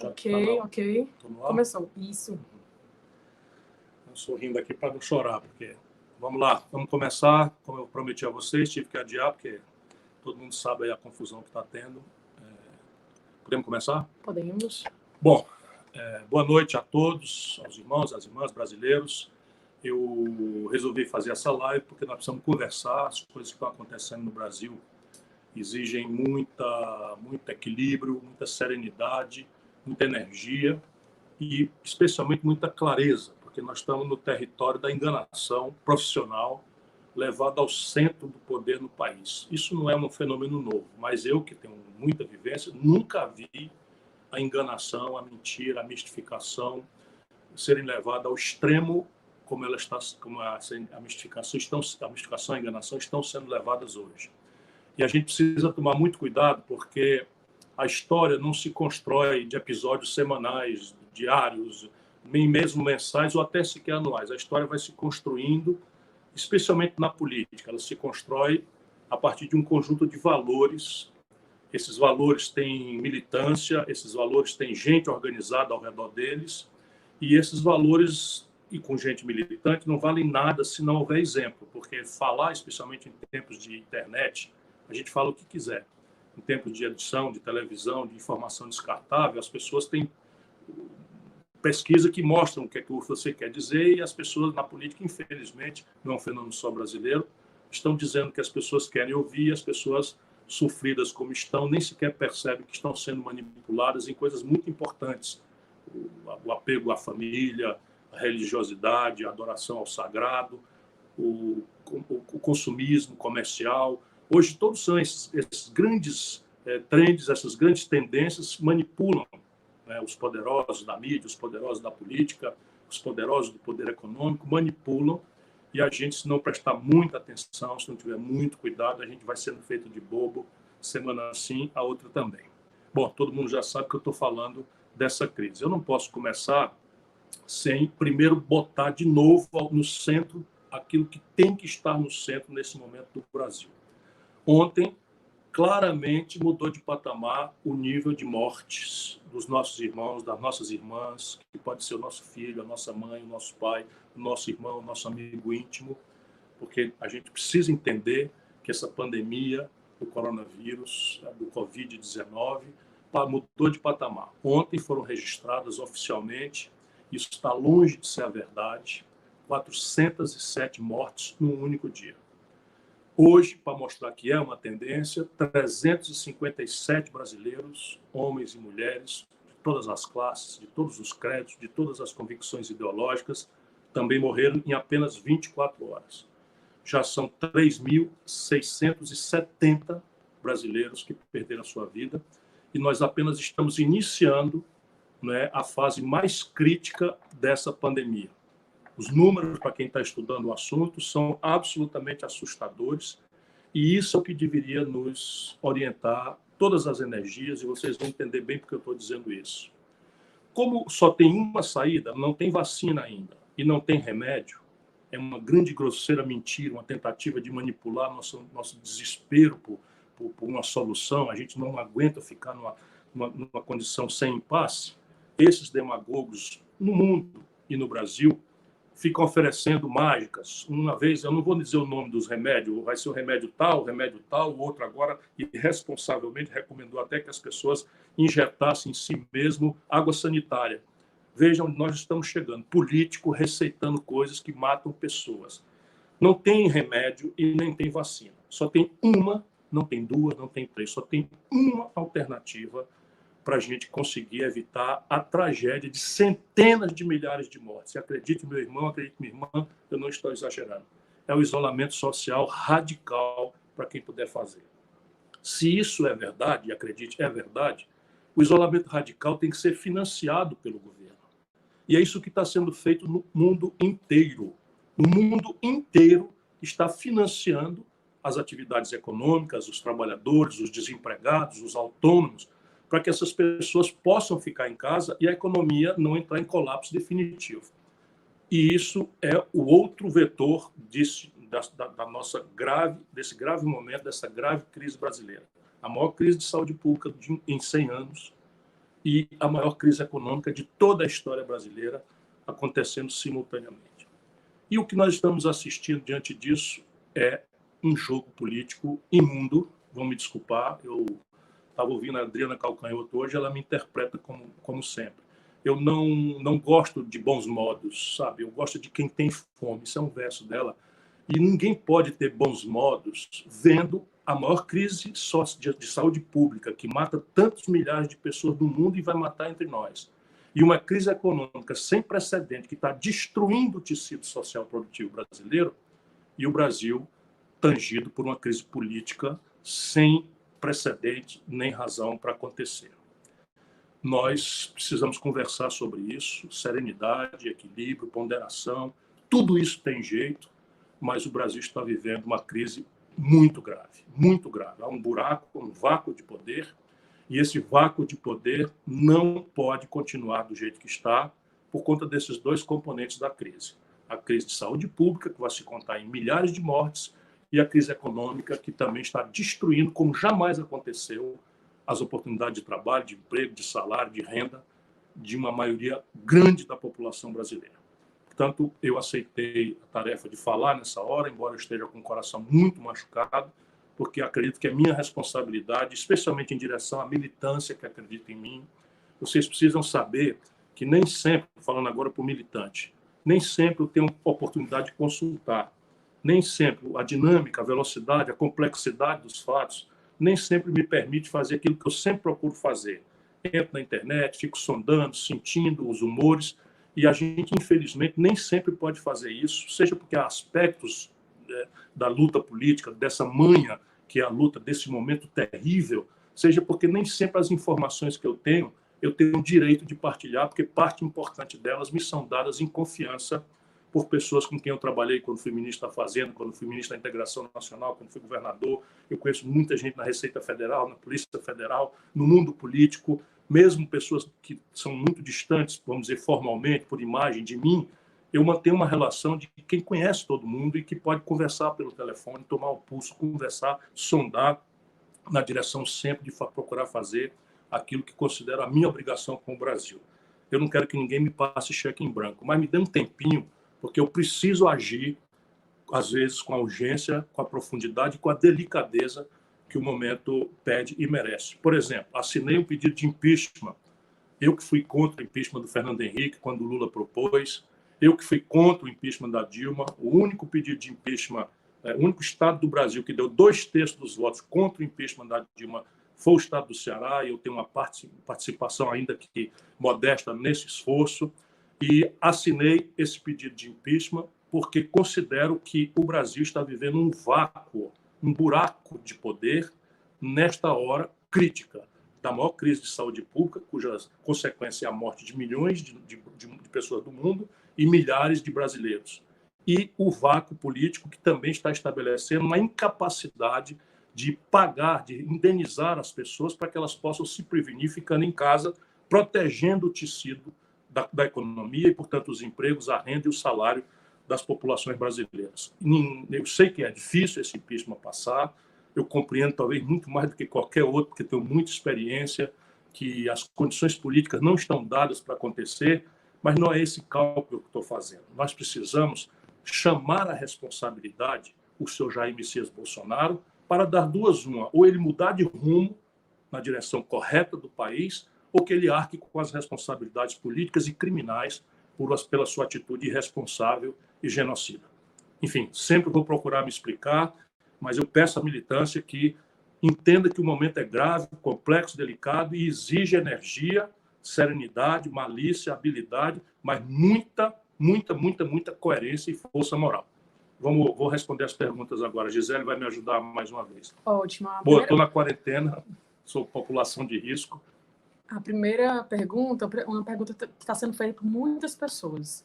Ok, Tá ok. Começou. Isso. Eu sorrindo aqui para não chorar, porque... Vamos lá, vamos começar. Como eu prometi a vocês, tive que adiar, porque todo mundo sabe aí a confusão que está tendo. Podemos começar? Podemos. Bom, boa noite a todos, aos irmãos, às irmãs brasileiros. Eu resolvi fazer essa live porque nós precisamos conversar. As coisas que estão acontecendo no Brasil exigem muito equilíbrio, muita serenidade, muita energia e especialmente muita clareza, porque nós estamos no território da enganação profissional levada ao centro do poder no país. Isso não é um fenômeno novo, mas eu, que tenho muita vivência, nunca vi a enganação, a mentira, a mistificação serem levadas ao extremo como ela está, como a mistificação e a enganação estão sendo levadas hoje. E a gente precisa tomar muito cuidado, porque a história não se constrói de episódios semanais, diários, nem mesmo mensais ou até sequer anuais. A história vai se construindo, especialmente na política. Ela se constrói a partir de um conjunto de valores. Esses valores têm militância, esses valores têm gente organizada ao redor deles, e esses valores, e com gente militante, não valem nada se não houver exemplo, porque falar, especialmente em tempos de internet, a gente fala o que quiser. Em tempos de edição, de televisão, de informação descartável, as pessoas têm pesquisa que mostram o que é que você quer dizer, e as pessoas na política, infelizmente, não é um fenômeno só brasileiro, estão dizendo que as pessoas querem ouvir, as pessoas sofridas como estão, nem sequer percebem que estão sendo manipuladas em coisas muito importantes. O apego à família, a religiosidade, a adoração ao sagrado, o consumismo comercial. Hoje, todos são esses grandes trends, essas grandes tendências manipulam, né, os poderosos da mídia, os poderosos da política, os poderosos do poder econômico, manipulam, e a gente, se não prestar muita atenção, se não tiver muito cuidado, a gente vai sendo feito de bobo, semana sim, a outra também. Bom, todo mundo já sabe que eu estou falando dessa crise. Eu não posso começar sem primeiro botar de novo no centro aquilo que tem que estar no centro nesse momento do Brasil. Ontem, claramente mudou de patamar o nível de mortes dos nossos irmãos, das nossas irmãs, que pode ser o nosso filho, a nossa mãe, o nosso pai, o nosso irmão, o nosso amigo íntimo, porque a gente precisa entender que essa pandemia do coronavírus, do Covid-19, mudou de patamar. Ontem foram registradas oficialmente, isso está longe de ser a verdade, 407 mortes num único dia. Hoje, para mostrar que é uma tendência, 357 brasileiros, homens e mulheres, de todas as classes, de todos os credos, de todas as convicções ideológicas, também morreram em apenas 24 horas. Já são 3.670 brasileiros que perderam a sua vida, e nós apenas estamos iniciando, né, a fase mais crítica dessa pandemia. Os números, para quem está estudando o assunto, são absolutamente assustadores, e isso é o que deveria nos orientar todas as energias, e vocês vão entender bem porque eu estou dizendo isso. Como só tem uma saída, não tem vacina ainda, e não tem remédio, é uma grande grosseira mentira, uma tentativa de manipular nosso desespero por uma solução. A gente não aguenta ficar numa condição sem impasse. Esses demagogos no mundo e no Brasil ficam oferecendo mágicas. Uma vez, eu não vou dizer o nome dos remédios, vai ser o remédio tal, o outro agora, irresponsavelmente recomendou até que as pessoas injetassem em si mesmo água sanitária. Vejam onde nós estamos chegando. Político receitando coisas que matam pessoas. Não tem remédio e nem tem vacina. Só tem uma, não tem duas, não tem três. Só tem uma alternativa para a gente conseguir evitar a tragédia de centenas de milhares de mortes. Acredite, meu irmão, acredite, minha irmã, eu não estou exagerando. É o isolamento social radical para quem puder fazer. Se isso é verdade, e acredite, é verdade, o isolamento radical tem que ser financiado pelo governo. E é isso que está sendo feito no mundo inteiro. O mundo inteiro está financiando as atividades econômicas, os trabalhadores, os desempregados, os autônomos, para que essas pessoas possam ficar em casa e a economia não entrar em colapso definitivo. E isso é o outro vetor desse grave momento, dessa grave crise brasileira. A maior crise de saúde pública em 100 anos. e a maior crise econômica de toda a história brasileira acontecendo simultaneamente. E o que nós estamos assistindo diante disso é um jogo político imundo. Vão me desculpar, eu estava ouvindo a Adriana Calcanhoto hoje, ela me interpreta como sempre. Eu não gosto de bons modos, sabe? Eu gosto de quem tem fome. Isso é um verso dela. E ninguém pode ter bons modos vendo a maior crise de saúde pública, que mata tantos milhares de pessoas do mundo e vai matar entre nós. E uma crise econômica sem precedente, que está destruindo o tecido social produtivo brasileiro, e o Brasil tangido por uma crise política sem precedente nem razão para acontecer. Nós precisamos conversar sobre isso, serenidade, equilíbrio, ponderação, tudo isso tem jeito, mas o Brasil está vivendo uma crise muito grave, muito grave. Há um buraco, um vácuo de poder, e esse vácuo de poder não pode continuar do jeito que está por conta desses dois componentes da crise. A crise de saúde pública, que vai se contar em milhares de mortes, e a crise econômica, que também está destruindo, como jamais aconteceu, as oportunidades de trabalho, de emprego, de salário, de renda de uma maioria grande da população brasileira. Portanto, eu aceitei a tarefa de falar nessa hora, embora eu esteja com o coração muito machucado, porque acredito que é minha responsabilidade, especialmente em direção à militância que acredita em mim. Vocês precisam saber que nem sempre, falando agora para o militante, nem sempre eu tenho oportunidade de consultar, nem sempre a dinâmica, a velocidade, a complexidade dos fatos, nem sempre me permite fazer aquilo que eu sempre procuro fazer. Entro na internet, fico sondando, sentindo os humores, e a gente, infelizmente, nem sempre pode fazer isso, seja porque há aspectos da luta política, dessa manha, que é a luta desse momento terrível, seja porque nem sempre as informações que eu tenho o direito de partilhar, porque parte importante delas me são dadas em confiança por pessoas com quem eu trabalhei quando fui ministro da Fazenda, quando fui ministro da Integração Nacional, quando fui governador. Eu conheço muita gente na Receita Federal, na Polícia Federal, no mundo político, mesmo pessoas que são muito distantes, vamos dizer, formalmente, por imagem de mim, eu mantenho uma relação de quem conhece todo mundo e que pode conversar pelo telefone, tomar o pulso, conversar, sondar, na direção sempre de procurar fazer aquilo que considero a minha obrigação com o Brasil. Eu não quero que ninguém me passe cheque em branco, mas me dê um tempinho, porque eu preciso agir, às vezes, com a urgência, com a profundidade, com a delicadeza que o momento pede e merece. Por exemplo, assinei um pedido de impeachment. Eu que fui contra o impeachment do Fernando Henrique, quando o Lula propôs. Eu que fui contra o impeachment da Dilma. O único pedido de impeachment, o único estado do Brasil que deu 2/3 dos votos contra o impeachment da Dilma foi o estado do Ceará, e eu tenho uma participação ainda que modesta nesse esforço. E assinei esse pedido de impeachment porque considero que o Brasil está vivendo um vácuo, um buraco de poder nesta hora crítica da maior crise de saúde pública, cuja consequência é a morte de milhões de pessoas do mundo e milhares de brasileiros. E o vácuo político, que também está estabelecendo uma incapacidade de pagar, de indenizar as pessoas para que elas possam se prevenir ficando em casa, protegendo o tecido da economia e, portanto, os empregos, a renda e o salário das populações brasileiras. Eu sei que é difícil esse impeachment passar, eu compreendo talvez muito mais do que qualquer outro, porque tenho muita experiência, que as condições políticas não estão dadas para acontecer, mas não é esse cálculo que estou fazendo. Nós precisamos chamar a responsabilidade o senhor Jair Messias Bolsonaro para dar duas uma, ou ele mudar de rumo na direção correta do país, ou que ele arque com as responsabilidades políticas e criminais pela sua atitude irresponsável e genocida. Enfim, sempre vou procurar me explicar, mas eu peço à militância que entenda que o momento é grave, complexo, delicado e exige energia, serenidade, malícia, habilidade, mas muita coerência e força moral. Vou responder as perguntas agora. A Gisele vai me ajudar mais uma vez. Ótimo. Boa, estou na quarentena, sou população de risco. A primeira pergunta, uma pergunta que está sendo feita por muitas pessoas.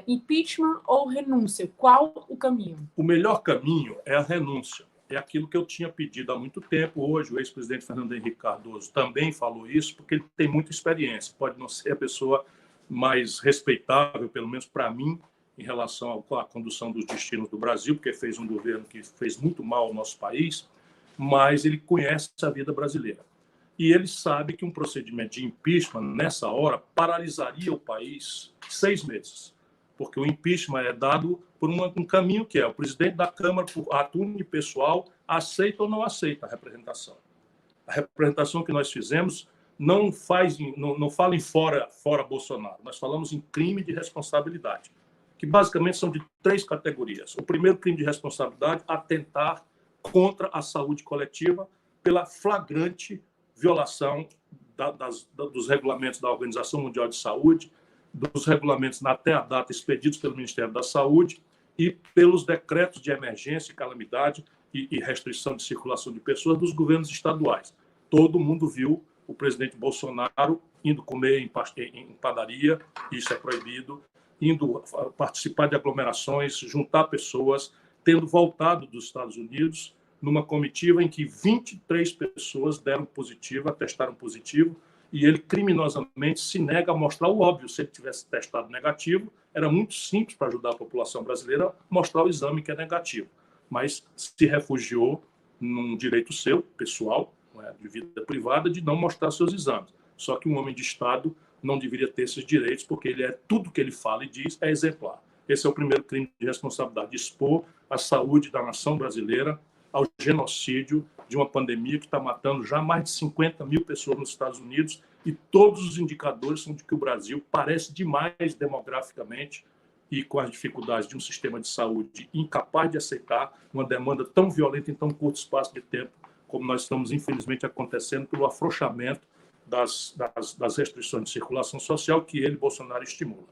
Impeachment ou renúncia? Qual o caminho? O melhor caminho é a renúncia. É aquilo que eu tinha pedido há muito tempo. Hoje, o ex-presidente Fernando Henrique Cardoso também falou isso, porque ele tem muita experiência. Pode não ser a pessoa mais respeitável, pelo menos para mim, em relação à condução dos destinos do Brasil, porque fez um governo que fez muito mal ao nosso país, mas ele conhece a vida brasileira. e ele sabe que um procedimento de impeachment, nessa hora, paralisaria o país 6 meses, porque o impeachment é dado por um caminho que é o presidente da Câmara, por ato unipessoal, aceita ou não aceita a representação. A representação que nós fizemos não fala em fora Bolsonaro, nós falamos em crime de responsabilidade, que basicamente são de 3 categorias. O primeiro crime de responsabilidade, atentar contra a saúde coletiva pela flagrante violação dos regulamentos da Organização Mundial de Saúde, dos regulamentos até a data expedidos pelo Ministério da Saúde e pelos decretos de emergência, calamidade e restrição de circulação de pessoas dos governos estaduais. Todo mundo viu o presidente Bolsonaro indo comer em padaria, isso é proibido, indo participar de aglomerações, juntar pessoas, tendo voltado dos Estados Unidos numa comitiva em que 23 pessoas testaram positivo, e ele criminosamente se nega a mostrar o óbvio. Se ele tivesse testado negativo, era muito simples para ajudar a população brasileira a mostrar o exame que é negativo. Mas se refugiou num direito seu, pessoal, de vida privada, de não mostrar seus exames. Só que um homem de Estado não deveria ter esses direitos, porque tudo que ele fala e diz é exemplar. Esse é o primeiro crime de responsabilidade, expor a saúde da nação brasileira ao genocídio de uma pandemia que está matando já mais de 50 mil pessoas nos Estados Unidos, e todos os indicadores são de que o Brasil parece demais demograficamente e com as dificuldades de um sistema de saúde incapaz de aceitar uma demanda tão violenta em tão curto espaço de tempo, como nós estamos, infelizmente, acontecendo pelo afrouxamento das restrições de circulação social que ele, Bolsonaro, estimula.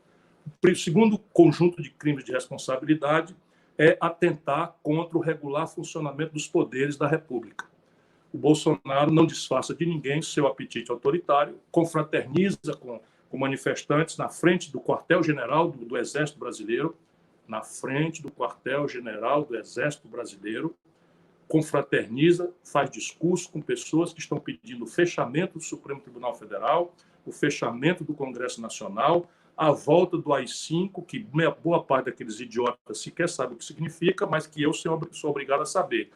O segundo conjunto de crimes de responsabilidade é atentar contra o regular funcionamento dos poderes da República. O Bolsonaro não disfarça de ninguém seu apetite autoritário, confraterniza com manifestantes na frente do quartel-general do Exército Brasileiro, confraterniza, faz discurso com pessoas que estão pedindo o fechamento do Supremo Tribunal Federal, o fechamento do Congresso Nacional, a volta do AI-5, que boa parte daqueles idiotas sequer sabe o que significa, mas que eu sou obrigado a saber.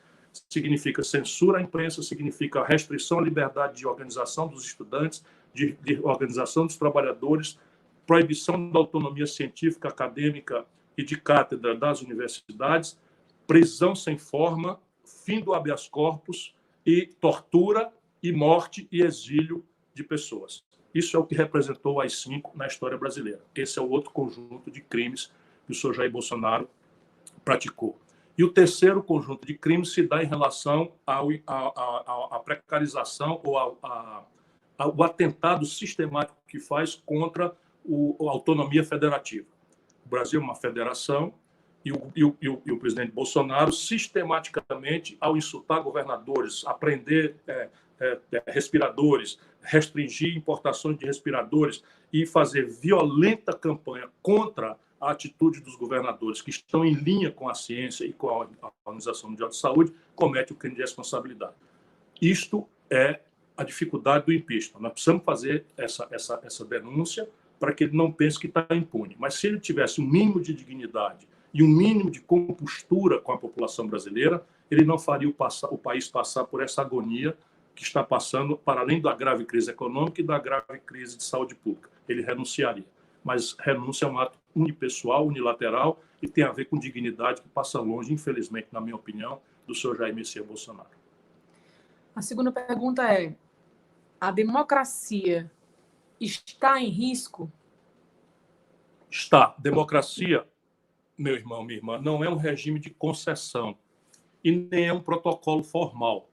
Significa censura à imprensa, significa restrição à liberdade de organização dos estudantes, de organização dos trabalhadores, proibição da autonomia científica, acadêmica e de cátedra das universidades, prisão sem forma, fim do habeas corpus e tortura e morte e exílio de pessoas. Isso é o que representou o AI-5 na história brasileira. Esse é o outro conjunto de crimes que o senhor Jair Bolsonaro praticou. E o terceiro conjunto de crimes se dá em relação à precarização ou ao atentado sistemático que faz contra a autonomia federativa. O Brasil é uma federação e o presidente Bolsonaro, sistematicamente, ao insultar governadores, apreender respiradores, restringir importações de respiradores e fazer violenta campanha contra a atitude dos governadores que estão em linha com a ciência e com a Organização Mundial de Saúde, comete o crime de responsabilidade. Isto é a dificuldade do impeachment. Nós precisamos fazer essa denúncia para que ele não pense que está impune. Mas se ele tivesse um mínimo de dignidade e um mínimo de compostura com a população brasileira, ele não faria o país passar por essa agonia que está passando, para além da grave crise econômica e da grave crise de saúde pública. Ele renunciaria. Mas renúncia é um ato unipessoal, unilateral, e tem a ver com dignidade que passa longe, infelizmente, na minha opinião, do senhor Jair Messias Bolsonaro. A segunda pergunta é: a democracia está em risco? Está. Democracia, meu irmão, minha irmã, não é um regime de concessão e nem é um protocolo formal.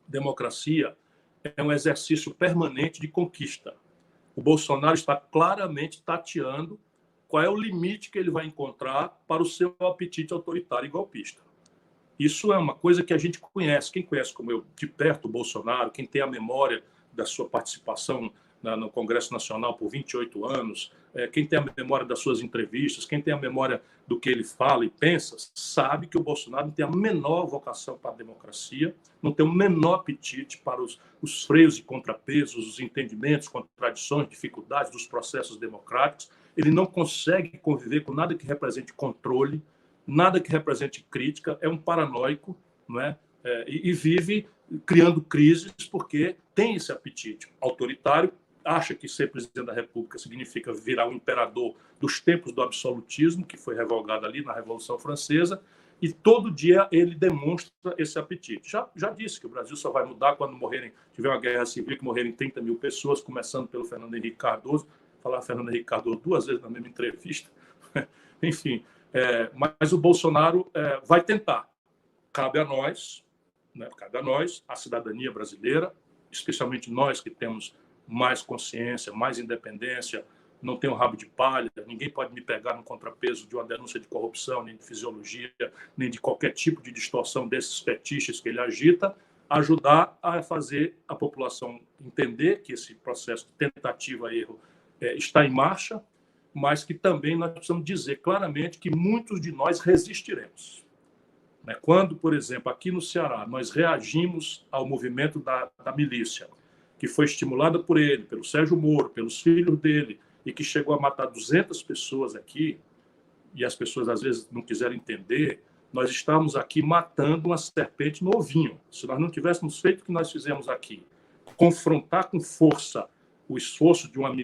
Democracia é um exercício permanente de conquista. O Bolsonaro está claramente tateando qual é o limite que ele vai encontrar para o seu apetite autoritário e golpista. Isso é uma coisa que a gente conhece. Quem conhece como eu de perto o Bolsonaro, quem tem a memória da sua participação no Congresso Nacional por 28 anos, quem tem a memória das suas entrevistas, quem tem a memória do que ele fala e pensa, sabe que o Bolsonaro não tem a menor vocação para a democracia, não tem o menor apetite para os freios e contrapesos, os entendimentos, contradições, dificuldades dos processos democráticos. Ele não consegue conviver com nada que represente controle, nada que represente crítica, é um paranoico, não é? E vive criando crises, porque tem esse apetite autoritário, acha que ser presidente da República significa virar um imperador dos tempos do absolutismo, que foi revogado ali na Revolução Francesa, e todo dia ele demonstra esse apetite. Já disse que o Brasil só vai mudar quando tiver uma guerra civil, que morrerem 30 mil pessoas, começando pelo Fernando Henrique Cardoso. Falar Fernando Henrique Cardoso 2 vezes na mesma entrevista. Enfim, mas o Bolsonaro vai tentar. Cabe a nós, né, a cidadania brasileira, especialmente nós que temos mais consciência, mais independência, não tenho rabo de palha, ninguém pode me pegar no contrapeso de uma denúncia de corrupção, nem de fisiologia, nem de qualquer tipo de distorção desses fetiches que ele agita, ajudar a fazer a população entender que esse processo de tentativa-erro está em marcha, mas que também nós precisamos dizer claramente que muitos de nós resistiremos. Quando, por exemplo, aqui no Ceará, nós reagimos ao movimento da milícia, que foi estimulada por ele, pelo Sérgio Moro, pelos filhos dele, e que chegou a matar 200 pessoas aqui, e as pessoas às vezes não quiseram entender, nós estamos aqui matando uma serpente no ovinho. Se nós não tivéssemos feito o que nós fizemos aqui, confrontar com força o esforço de uma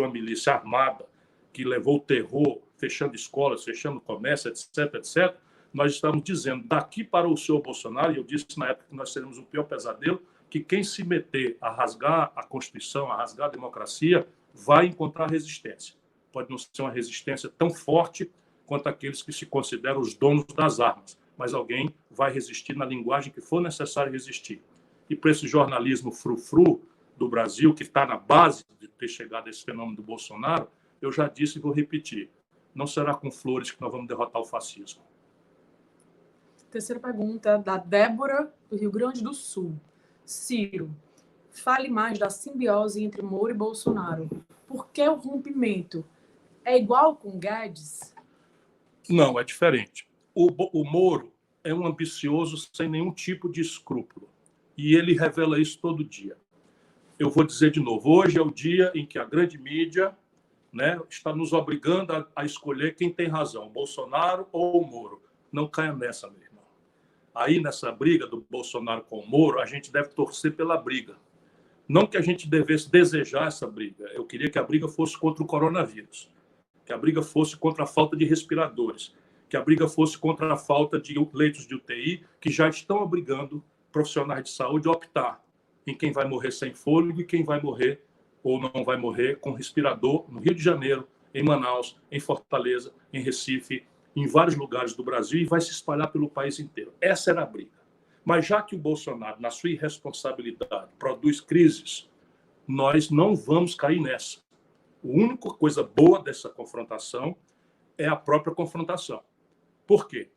milícia armada, que levou o terror, fechando escolas, fechando comércio, etc., etc., nós estamos dizendo, daqui para o senhor Bolsonaro, e eu disse na época que nós teremos o pior pesadelo, que quem se meter a rasgar a Constituição, a rasgar a democracia, vai encontrar resistência. Pode não ser uma resistência tão forte quanto aqueles que se consideram os donos das armas, mas alguém vai resistir na linguagem que for necessário resistir. E para esse jornalismo frufru do Brasil, que está na base de ter chegado a esse fenômeno do Bolsonaro, eu já disse e vou repetir, não será com flores que nós vamos derrotar o fascismo. Terceira pergunta, da Débora, do Rio Grande do Sul. Ciro, fale mais da simbiose entre Moro e Bolsonaro. Por que o rompimento? É igual com Guedes? Não, é diferente. O Moro é um ambicioso sem nenhum tipo de escrúpulo. E ele revela isso todo dia. Eu vou dizer de novo, hoje é o dia em que a grande mídia, né, está nos obrigando a escolher quem tem razão, Bolsonaro ou o Moro. Não caia nessa, meu irmão. Aí, nessa briga do Bolsonaro com o Moro, a gente deve torcer pela briga. Não que a gente devesse desejar essa briga. Eu queria que a briga fosse contra o coronavírus, que a briga fosse contra a falta de respiradores, que a briga fosse contra a falta de leitos de UTI, que já estão obrigando profissionais de saúde a optar em quem vai morrer sem fôlego e quem vai morrer ou não vai morrer com respirador no Rio de Janeiro, em Manaus, em Fortaleza, em Recife, em vários lugares do Brasil e vai se espalhar pelo país inteiro. Essa era a briga. Mas já que o Bolsonaro, na sua irresponsabilidade, produz crises, nós não vamos cair nessa. A única coisa boa dessa confrontação é a própria confrontação. Por quê?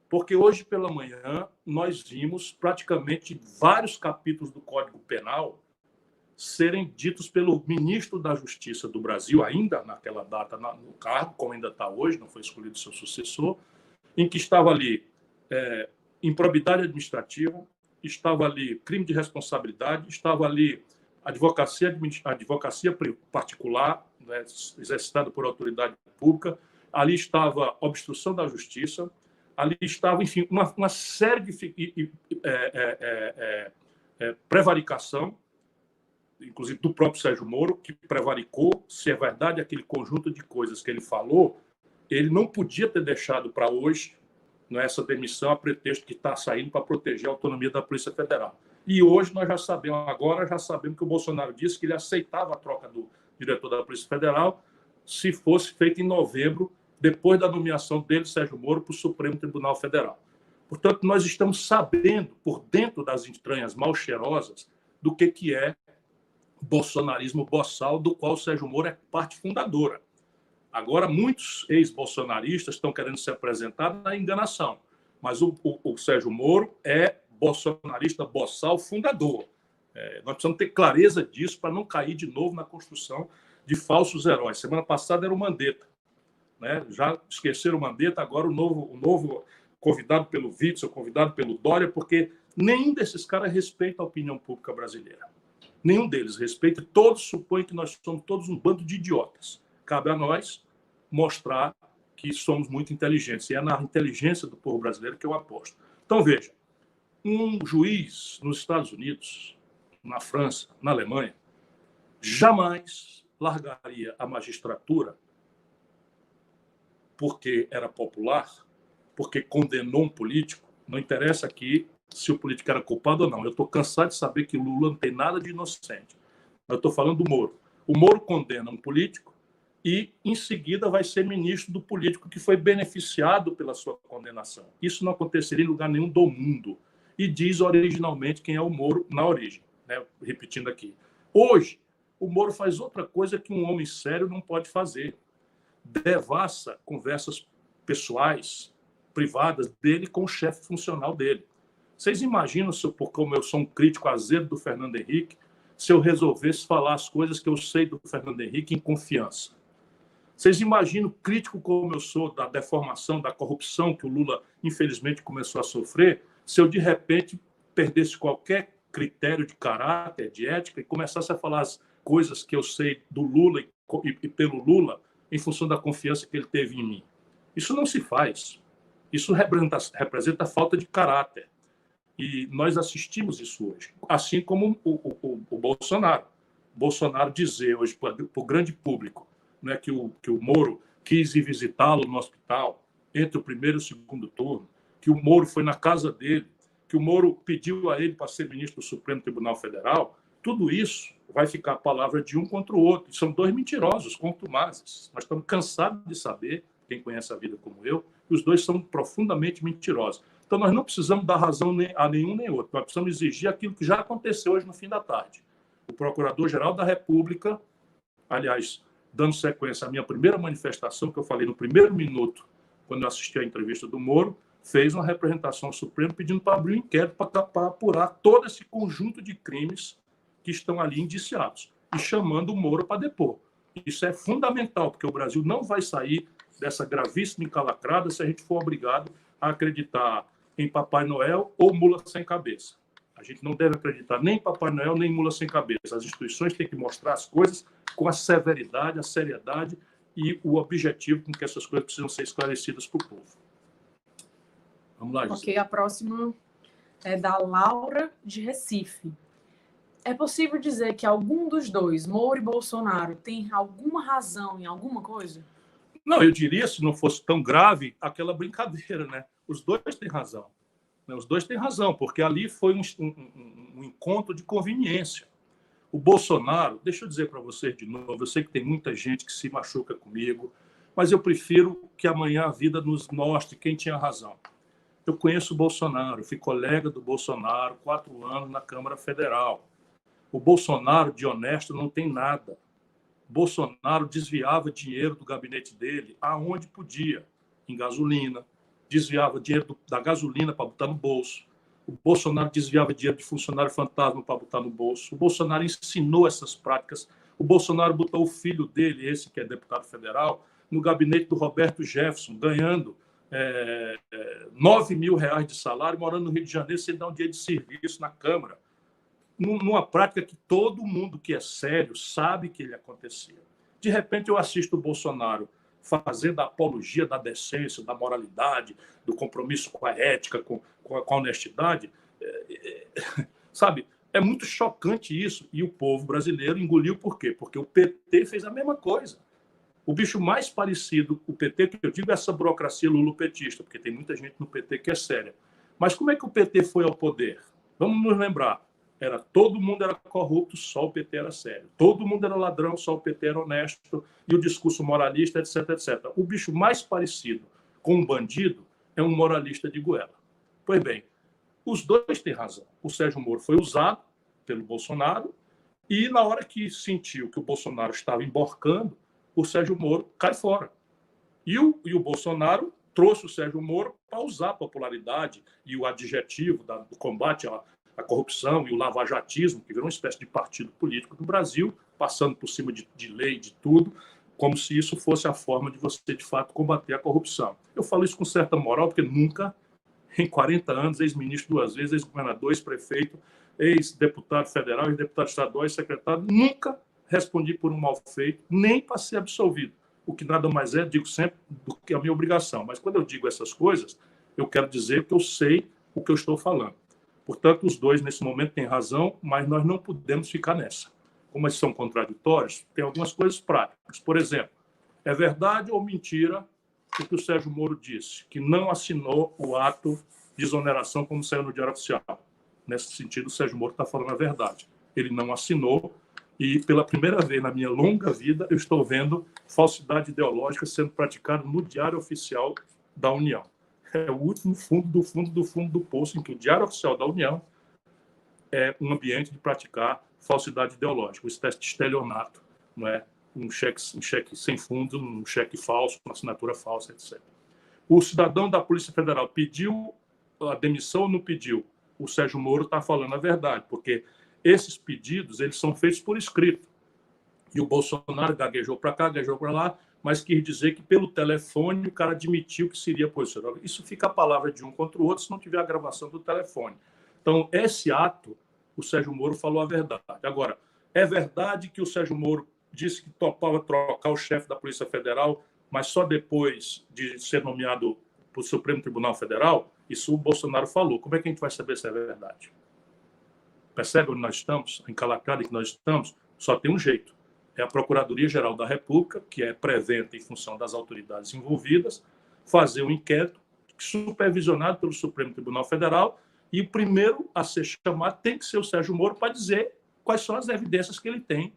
Porque hoje pela manhã nós vimos praticamente vários capítulos do Código Penal serem ditos pelo ministro da Justiça do Brasil, ainda naquela data no cargo, como ainda está hoje, não foi escolhido seu sucessor, em que estava ali improbidade administrativa, estava ali crime de responsabilidade, estava ali advocacia particular, né, exercitada por autoridade pública, ali estava obstrução da justiça, ali estava, enfim, uma série de prevaricação, inclusive do próprio Sérgio Moro, que prevaricou. Se é verdade aquele conjunto de coisas que ele falou, ele não podia ter deixado para hoje, não é, essa demissão a pretexto que está saindo para proteger a autonomia da Polícia Federal. E hoje nós já sabemos que o Bolsonaro disse que ele aceitava a troca do diretor da Polícia Federal se fosse feita em novembro, depois da nomeação dele, Sérgio Moro, para o Supremo Tribunal Federal. Portanto, nós estamos sabendo, por dentro das entranhas mal cheirosas, do que é bolsonarismo boçal, do qual o Sérgio Moro é parte fundadora. Agora, muitos ex-bolsonaristas estão querendo se apresentar na enganação, mas o Sérgio Moro é bolsonarista boçal fundador. Nós precisamos ter clareza disso para não cair de novo na construção de falsos heróis. Semana passada era o Mandetta, né? Já esqueceram o Mandetta, agora o novo convidado pelo Witzel, convidado pelo Dória, porque nenhum desses caras respeita a opinião pública brasileira. Nenhum deles respeita, todos supõem que nós somos todos um bando de idiotas. Cabe a nós mostrar que somos muito inteligentes. E é na inteligência do povo brasileiro que eu aposto. Então, veja, Um juiz nos Estados Unidos, na França, na Alemanha, jamais largaria a magistratura porque era popular, porque condenou um político. Não interessa aqui se o político era culpado ou não. Eu estou cansado de saber que Lula não tem nada de inocente. Eu estou falando do Moro. O Moro condena um político e, em seguida, vai ser ministro do político que foi beneficiado pela sua condenação. Isso não aconteceria em lugar nenhum do mundo. E diz originalmente quem é o Moro na origem. Né? Repetindo aqui. Hoje, o Moro faz outra coisa que um homem sério não pode fazer. Devassa conversas pessoais, privadas dele com o chefe funcional dele. Vocês imaginam, como eu sou um crítico azedo do Fernando Henrique, se eu resolvesse falar as coisas que eu sei do Fernando Henrique em confiança? Vocês imaginam, crítico como eu sou da deformação, da corrupção que o Lula, infelizmente, começou a sofrer, se eu, de repente, perdesse qualquer critério de caráter, de ética, e começasse a falar as coisas que eu sei do Lula e pelo Lula, em função da confiança que ele teve em mim? Isso não se faz. Isso representa falta de caráter. E nós assistimos isso hoje. Assim como o Bolsonaro. O Bolsonaro dizer hoje para o grande público, né, que o Moro quis ir visitá-lo no hospital entre o primeiro e o segundo turno, que o Moro foi na casa dele, que o Moro pediu a ele para ser ministro do Supremo Tribunal Federal, tudo isso vai ficar a palavra de um contra o outro. E são dois mentirosos, contumazes. Nós estamos cansados de saber, quem conhece a vida como eu, que os dois são profundamente mentirosos. Então, nós não precisamos dar razão a nenhum nem outro. Nós precisamos exigir aquilo que já aconteceu hoje no fim da tarde. O Procurador-Geral da República, aliás, dando sequência à minha primeira manifestação, que eu falei no primeiro minuto, quando eu assisti à entrevista do Moro, fez uma representação ao Supremo pedindo para abrir um inquérito para apurar todo esse conjunto de crimes que estão ali indiciados e chamando o Moro para depor. Isso é fundamental, porque o Brasil não vai sair dessa gravíssima encalacrada se a gente for obrigado a acreditar em Papai Noel ou mula sem cabeça. A gente não deve acreditar nem em Papai Noel, nem em mula sem cabeça. As instituições têm que mostrar as coisas com a severidade, a seriedade e o objetivo com que essas coisas precisam ser esclarecidas para o povo. Vamos lá, Gisele. Ok, a próxima é da Laura, de Recife. É possível dizer que algum dos dois, Moro e Bolsonaro, tem alguma razão em alguma coisa? Não, eu diria, se não fosse tão grave, aquela brincadeira, né? Os dois têm razão. Os dois têm razão, porque ali foi um encontro de conveniência. O Bolsonaro, deixa eu dizer para vocês de novo, eu sei que tem muita gente que se machuca comigo, mas eu prefiro que amanhã a vida nos mostre quem tinha razão. Eu conheço o Bolsonaro, fui colega do Bolsonaro 4 anos na Câmara Federal. O Bolsonaro, de honesto, não tem nada. O Bolsonaro desviava dinheiro do gabinete dele aonde podia, em gasolina, desviava dinheiro da gasolina para botar no bolso. O Bolsonaro desviava dinheiro de funcionário fantasma para botar no bolso. O Bolsonaro ensinou essas práticas. O Bolsonaro botou o filho dele, esse que é deputado federal, no gabinete do Roberto Jefferson, ganhando R$9 mil de salário, morando no Rio de Janeiro, sem dar um dia de serviço na Câmara. Numa prática que todo mundo que é sério sabe que ele acontecia. De repente, eu assisto o Bolsonaro fazendo a apologia da decência, da moralidade, do compromisso com a ética, com a honestidade. Sabe, é muito chocante isso. E o povo brasileiro engoliu por quê? Porque o PT fez a mesma coisa. O bicho mais parecido, o PT, que eu digo, é essa burocracia lulopetista, porque tem muita gente no PT que é séria. Mas como é que o PT foi ao poder? Vamos nos lembrar. Todo mundo era corrupto, só o PT era sério. Todo mundo era ladrão, só o PT era honesto. E o discurso moralista, etc, etc. O bicho mais parecido com um bandido é um moralista de goela. Pois bem, os dois têm razão. O Sérgio Moro foi usado pelo Bolsonaro e, na hora que sentiu que o Bolsonaro estava emborcando, o Sérgio Moro cai fora. E o Bolsonaro trouxe o Sérgio Moro para usar a popularidade e o adjetivo do combate a corrupção e o lavajatismo, que virou uma espécie de partido político do Brasil, passando por cima de lei, de tudo, como se isso fosse a forma de você, de fato, combater a corrupção. Eu falo isso com certa moral, porque nunca, em 40 anos, ex-ministro 2 vezes, ex-governador, ex-prefeito, ex-deputado federal, ex-deputado estadual, ex-secretário, nunca respondi por um mal feito, nem para ser absolvido. O que nada mais é, digo sempre, do que a minha obrigação. Mas quando eu digo essas coisas, eu quero dizer que eu sei o que eu estou falando. Portanto, os dois, nesse momento, têm razão, mas nós não podemos ficar nessa. Como eles são contraditórios, tem algumas coisas práticas. Por exemplo, é verdade ou mentira o que o Sérgio Moro disse, que não assinou o ato de exoneração como saiu no Diário Oficial. Nesse sentido, o Sérgio Moro está falando a verdade. Ele não assinou e, pela primeira vez na minha longa vida, eu estou vendo falsidade ideológica sendo praticada no Diário Oficial da União. É o último fundo do fundo do fundo do poço em que o Diário Oficial da União é um ambiente de praticar falsidade ideológica, uma espécie de estelionato, não é? Um cheque sem fundo, um cheque falso, uma assinatura falsa, etc. O cidadão da Polícia Federal pediu a demissão ou não pediu? O Sérgio Moro está falando a verdade, porque esses pedidos eles são feitos por escrito. E o Bolsonaro gaguejou para cá, gaguejou para lá, mas quis dizer que pelo telefone o cara admitiu que seria posicionado. Isso fica a palavra de um contra o outro se não tiver a gravação do telefone. Então, esse ato, o Sérgio Moro falou a verdade. Agora, é verdade que o Sérgio Moro disse que topava trocar o chefe da Polícia Federal, mas só depois de ser nomeado para o Supremo Tribunal Federal? Isso o Bolsonaro falou. Como é que a gente vai saber se é verdade? Percebe onde nós estamos? A encalacrada que nós estamos? Só tem um jeito. É a Procuradoria-Geral da República, que é preventa em função das autoridades envolvidas, fazer um inquérito supervisionado pelo Supremo Tribunal Federal e o primeiro a ser chamado tem que ser o Sérgio Moro para dizer quais são as evidências que ele tem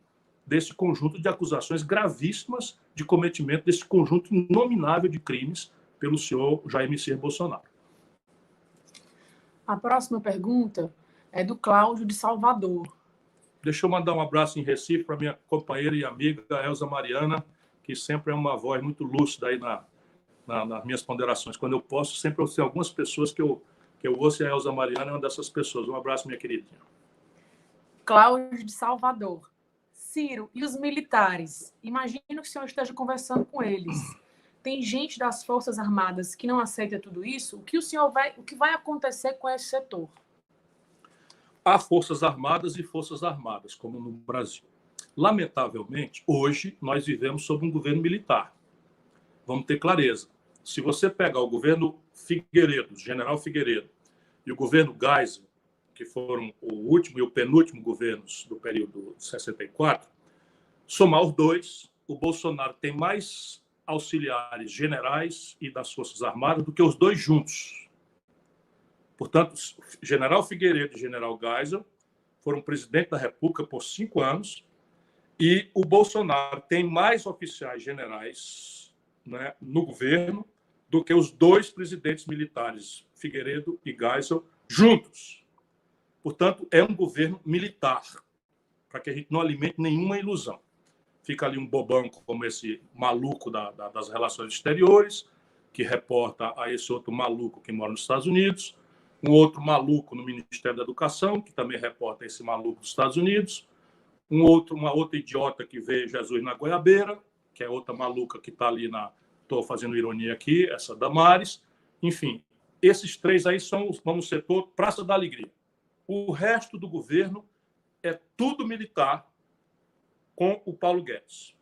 desse conjunto de acusações gravíssimas de cometimento desse conjunto inominável de crimes pelo senhor Jair Messias Bolsonaro. A próxima pergunta é do Cláudio de Salvador. Deixa eu mandar um abraço em Recife para minha companheira e amiga Elza Mariana, que sempre é uma voz muito lúcida aí nas minhas ponderações. Quando eu posso, sempre eu sei algumas pessoas que eu ouço, e a Elza Mariana é uma dessas pessoas. Um abraço, minha queridinha. Cláudio de Salvador. Ciro, e os militares? Imagino que o senhor esteja conversando com eles. Tem gente das Forças Armadas que não aceita tudo isso? O que vai acontecer com esse setor? Há Forças Armadas e Forças Armadas, como no Brasil. Lamentavelmente, hoje, nós vivemos sob um governo militar. Vamos ter clareza. Se você pegar o governo Figueiredo, general Figueiredo, e o governo Geisel, que foram o último e o penúltimo governos do período de 64, somar os dois, o Bolsonaro tem mais auxiliares generais e das Forças Armadas do que os dois juntos. Portanto, general Figueiredo e general Geisel foram presidente da República por 5 anos e o Bolsonaro tem mais oficiais generais, né, no governo do que os dois presidentes militares, Figueiredo e Geisel, juntos. Portanto, é um governo militar, para que a gente não alimente nenhuma ilusão. Fica ali um bobão como esse maluco das relações exteriores, que reporta a esse outro maluco que mora nos Estados Unidos, um outro maluco no Ministério da Educação, que também reporta esse maluco dos Estados Unidos, uma outra idiota que vê Jesus na goiabeira, que é outra maluca que está ali estou fazendo ironia aqui, essa Damares. Enfim, esses três aí vão no setor Praça da Alegria. O resto do governo é tudo militar com o Paulo Guedes.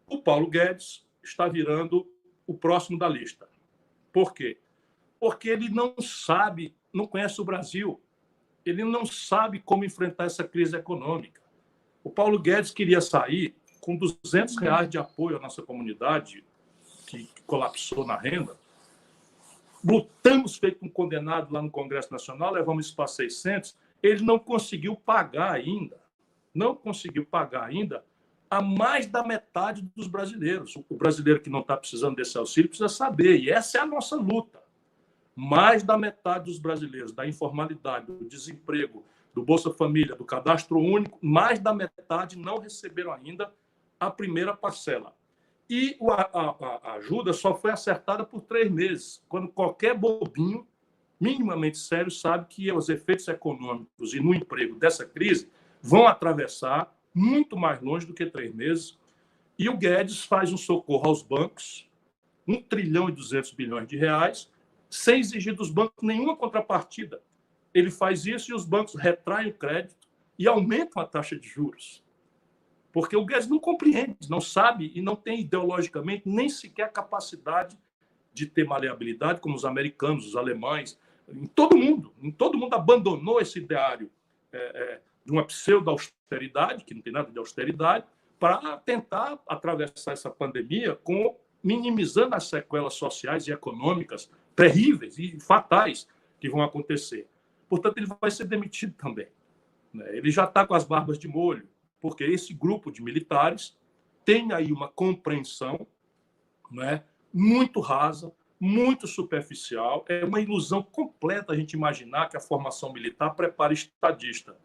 O Paulo Guedes está virando o próximo da lista. Por quê? Porque ele não sabe, não conhece o Brasil. Ele não sabe como enfrentar essa crise econômica. O Paulo Guedes queria sair com R$200 de apoio à nossa comunidade, que colapsou na renda. Lutamos feito um condenado lá no Congresso Nacional, levamos isso para 600, ele não conseguiu pagar ainda a mais da metade dos brasileiros. O brasileiro que não está precisando desse auxílio precisa saber, e essa é a nossa luta. Mais da metade dos brasileiros, da informalidade, do desemprego, do Bolsa Família, do Cadastro Único, mais da metade não receberam ainda a primeira parcela. E a ajuda só foi acertada por 3 meses, quando qualquer bobinho minimamente sério sabe que os efeitos econômicos e no emprego dessa crise vão atravessar muito mais longe do que 3 meses. E o Guedes faz um socorro aos bancos, R$1,2 trilhão, sem exigir dos bancos nenhuma contrapartida. Ele faz isso e os bancos retraem o crédito e aumentam a taxa de juros. Porque o Guedes não compreende, não sabe e não tem ideologicamente nem sequer a capacidade de ter maleabilidade, como os americanos, os alemães, em todo mundo abandonou esse ideário de uma pseudo-austeridade, que não tem nada de austeridade, para tentar atravessar essa pandemia minimizando as sequelas sociais e econômicas terríveis e fatais que vão acontecer. Portanto, ele vai ser demitido também. Ele já está com as barbas de molho, porque esse grupo de militares tem aí uma compreensão, muito rasa, muito superficial. É uma ilusão completa a gente imaginar que a formação militar prepara estadista.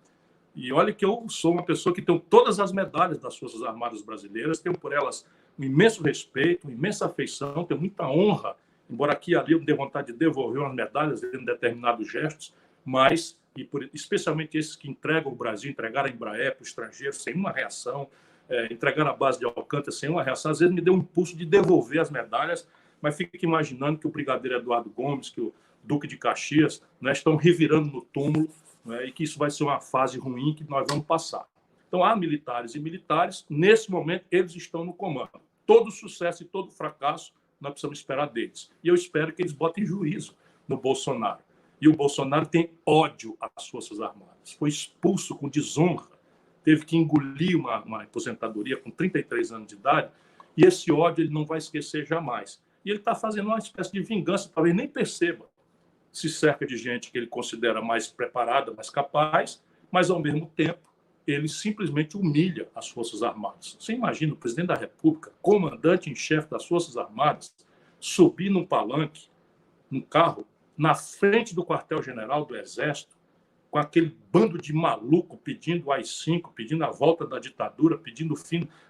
E olha que eu sou uma pessoa que tem todas as medalhas das Forças Armadas Brasileiras, tenho por elas um imenso respeito, uma imensa afeição, tenho muita honra, embora aqui e ali eu dê vontade de devolver umas medalhas em determinados gestos, mas, especialmente esses que entregam o Brasil, entregaram a Embraer para o estrangeiro sem uma reação, entregaram a base de Alcântara sem uma reação, às vezes me deu um impulso de devolver as medalhas, mas fico imaginando que o brigadeiro Eduardo Gomes, que o Duque de Caxias, estão revirando no túmulo, e que isso vai ser uma fase ruim que nós vamos passar. Então, há militares e militares, nesse momento, eles estão no comando. Todo sucesso e todo fracasso, nós precisamos esperar deles. E eu espero que eles botem juízo no Bolsonaro. E o Bolsonaro tem ódio às Forças Armadas. Foi expulso com desonra, teve que engolir uma aposentadoria com 33 anos de idade, e esse ódio ele não vai esquecer jamais. E ele está fazendo uma espécie de vingança, talvez nem perceba. Se cerca de gente que ele considera mais preparada, mais capaz, mas, ao mesmo tempo, ele simplesmente humilha as Forças Armadas. Você imagina o presidente da República, comandante em chefe das Forças Armadas, subir num palanque, num carro, na frente do quartel-general do Exército, com aquele bando de maluco pedindo o AI-5, pedindo a volta da ditadura, pedindo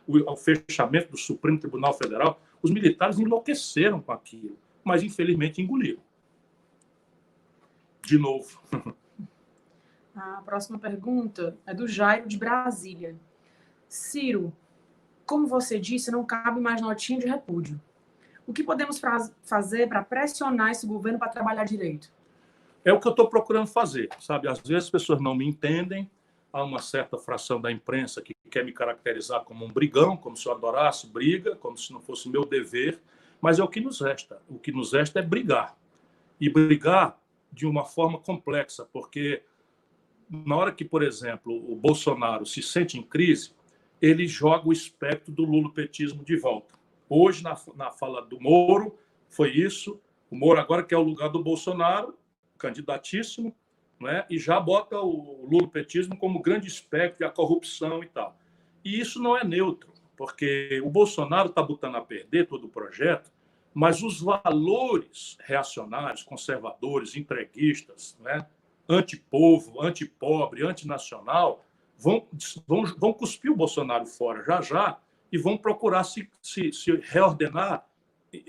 o fechamento do Supremo Tribunal Federal. Os militares enlouqueceram com aquilo, mas, infelizmente, engoliram. De novo. A próxima pergunta é do Jairo, de Brasília. Ciro, como você disse, não cabe mais notinha de repúdio. O que podemos fazer para pressionar esse governo para trabalhar direito? É o que eu estou procurando fazer, sabe? Às vezes as pessoas não me entendem, há uma certa fração da imprensa que quer me caracterizar como um brigão, como se eu adorasse briga, como se não fosse meu dever, mas é o que nos resta. O que nos resta é brigar. E brigar de uma forma complexa, porque na hora que, por exemplo, o Bolsonaro se sente em crise, ele joga o espectro do lulopetismo de volta. Hoje, na fala do Moro, foi isso. O Moro agora quer o lugar do Bolsonaro, candidatíssimo, e já bota o lulopetismo como grande espectro, a corrupção e tal. E isso não é neutro, porque o Bolsonaro está botando a perder todo o projeto, mas os valores reacionários, conservadores, entreguistas, antipovo, antipobre, antinacional, vão cuspir o Bolsonaro fora já e vão procurar se reordenar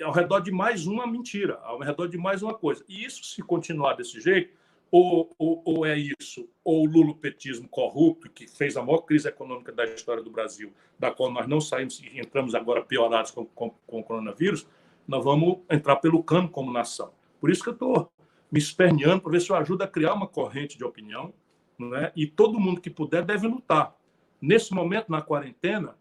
ao redor de mais uma mentira, ao redor de mais uma coisa. E isso, se continuar desse jeito, ou é isso, ou o lulopetismo corrupto, que fez a maior crise econômica da história do Brasil, da qual nós não saímos e entramos agora piorados com o coronavírus, nós vamos entrar pelo cano como nação. Por isso que eu estou me esperneando para ver se eu ajudo a criar uma corrente de opinião, e todo mundo que puder deve lutar. Nesse momento, na quarentena,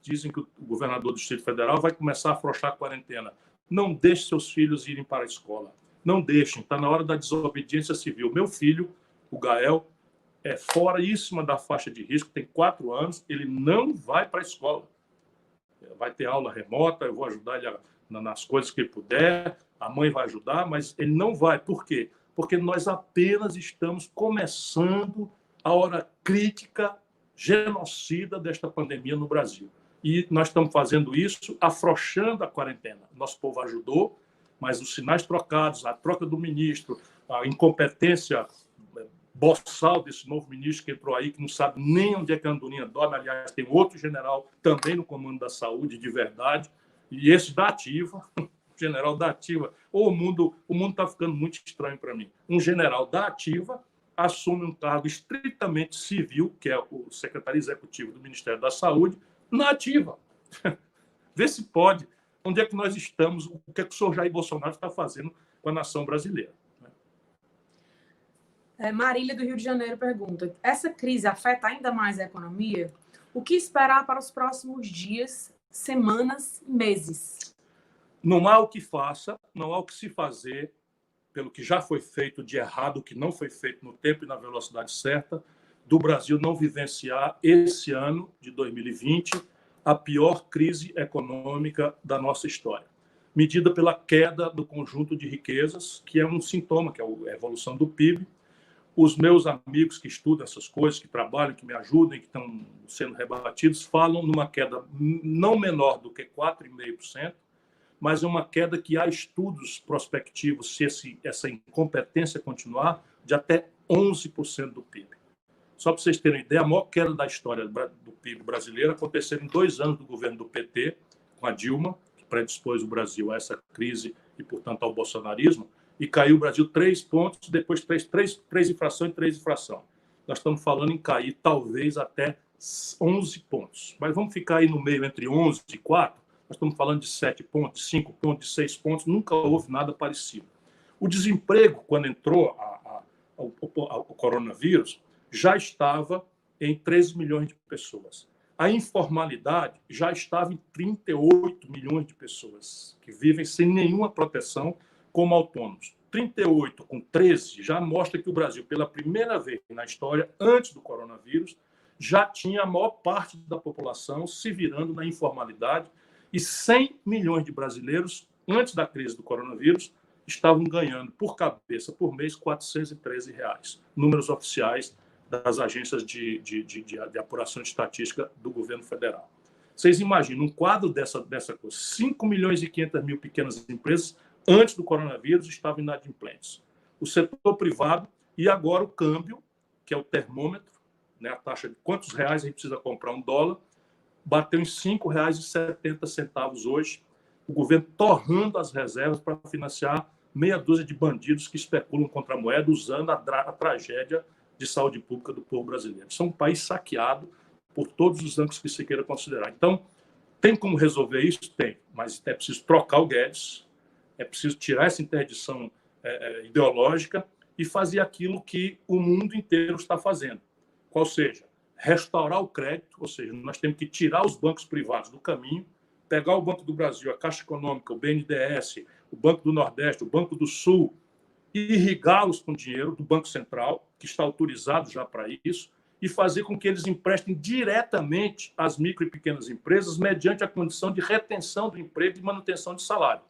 dizem que o governador do Distrito Federal vai começar a afrouxar a quarentena. Não deixe seus filhos irem para a escola. Não deixem, está na hora da desobediência civil. Meu filho, o Gael, é foríssima da faixa de risco, tem 4 anos, ele não vai para a escola. Vai ter aula remota, eu vou ajudar ele nas coisas que ele puder, a mãe vai ajudar, mas ele não vai. Por quê? Porque nós apenas estamos começando a hora crítica, genocida desta pandemia no Brasil. E nós estamos fazendo isso afrouxando a quarentena. Nosso povo ajudou, mas os sinais trocados, a troca do ministro, a incompetência boçal desse novo ministro que entrou aí, que não sabe nem onde é que a Andorinha dorme. Aliás, tem outro general também no comando da saúde, de verdade, e esse da ativa, general da ativa. O mundo está ficando muito estranho para mim. Um general da ativa assume um cargo estritamente civil, que é o secretário executivo do Ministério da Saúde, na ativa. Vê se pode. Onde é que nós estamos? O que é que o senhor Jair Bolsonaro está fazendo com a nação brasileira? Marília, do Rio de Janeiro, pergunta: essa crise afeta ainda mais a economia? O que esperar para os próximos dias, semanas, meses? Não há o que faça, não há o que se fazer pelo que já foi feito de errado, o que não foi feito no tempo e na velocidade certa, do Brasil não vivenciar esse ano de 2020 a pior crise econômica da nossa história, medida pela queda do conjunto de riquezas, que é um sintoma, que é a evolução do PIB. Os meus amigos que estudam essas coisas, que trabalham, que me ajudam, que estão sendo rebatidos, falam numa queda não menor do que 4,5%, mas é uma queda que há estudos prospectivos, se essa incompetência continuar, de até 11% do PIB. Só para vocês terem ideia, a maior queda da história do PIB brasileiro aconteceu em 2 anos do governo do PT, com a Dilma, que predispôs o Brasil a essa crise e, portanto, ao bolsonarismo, e caiu o Brasil 3 pontos, depois 3 infração e 3 infração. Nós estamos falando em cair talvez até 11 pontos. Mas vamos ficar aí no meio entre 11 e 4, nós estamos falando de 7 pontos, de 5 pontos, de 6 pontos, nunca houve nada parecido. O desemprego, quando entrou o coronavírus, já estava em 13 milhões de pessoas. A informalidade já estava em 38 milhões de pessoas que vivem sem nenhuma proteção como autônomos. 38 com 13 já mostra que o Brasil, pela primeira vez na história, antes do coronavírus, já tinha a maior parte da população se virando na informalidade e 100 milhões de brasileiros, antes da crise do coronavírus, estavam ganhando por cabeça, por mês, R$ 413, números oficiais das agências de apuração de estatística do governo federal. Vocês imaginam um quadro dessa coisa, 5 milhões e 500 mil pequenas empresas, antes do coronavírus, estavam inadimplentes. O setor privado e agora o câmbio, que é o termômetro, né, a taxa de quantos reais a gente precisa comprar um dólar, bateu em R$ 5,70 hoje, o governo torrando as reservas para financiar meia dúzia de bandidos que especulam contra a moeda, usando a tragédia de saúde pública do povo brasileiro. Isso é um país saqueado por todos os ângulos que se queira considerar. Então, tem como resolver isso? Tem, mas é preciso trocar o Guedes, é preciso tirar essa interdição ideológica e fazer aquilo que o mundo inteiro está fazendo. Qual seja, restaurar o crédito, ou seja, nós temos que tirar os bancos privados do caminho, pegar o Banco do Brasil, a Caixa Econômica, o BNDES, o Banco do Nordeste, o Banco do Sul, e irrigá-los com dinheiro do Banco Central, que está autorizado já para isso, e fazer com que eles emprestem diretamente às micro e pequenas empresas mediante a condição de retenção do emprego e manutenção de salário.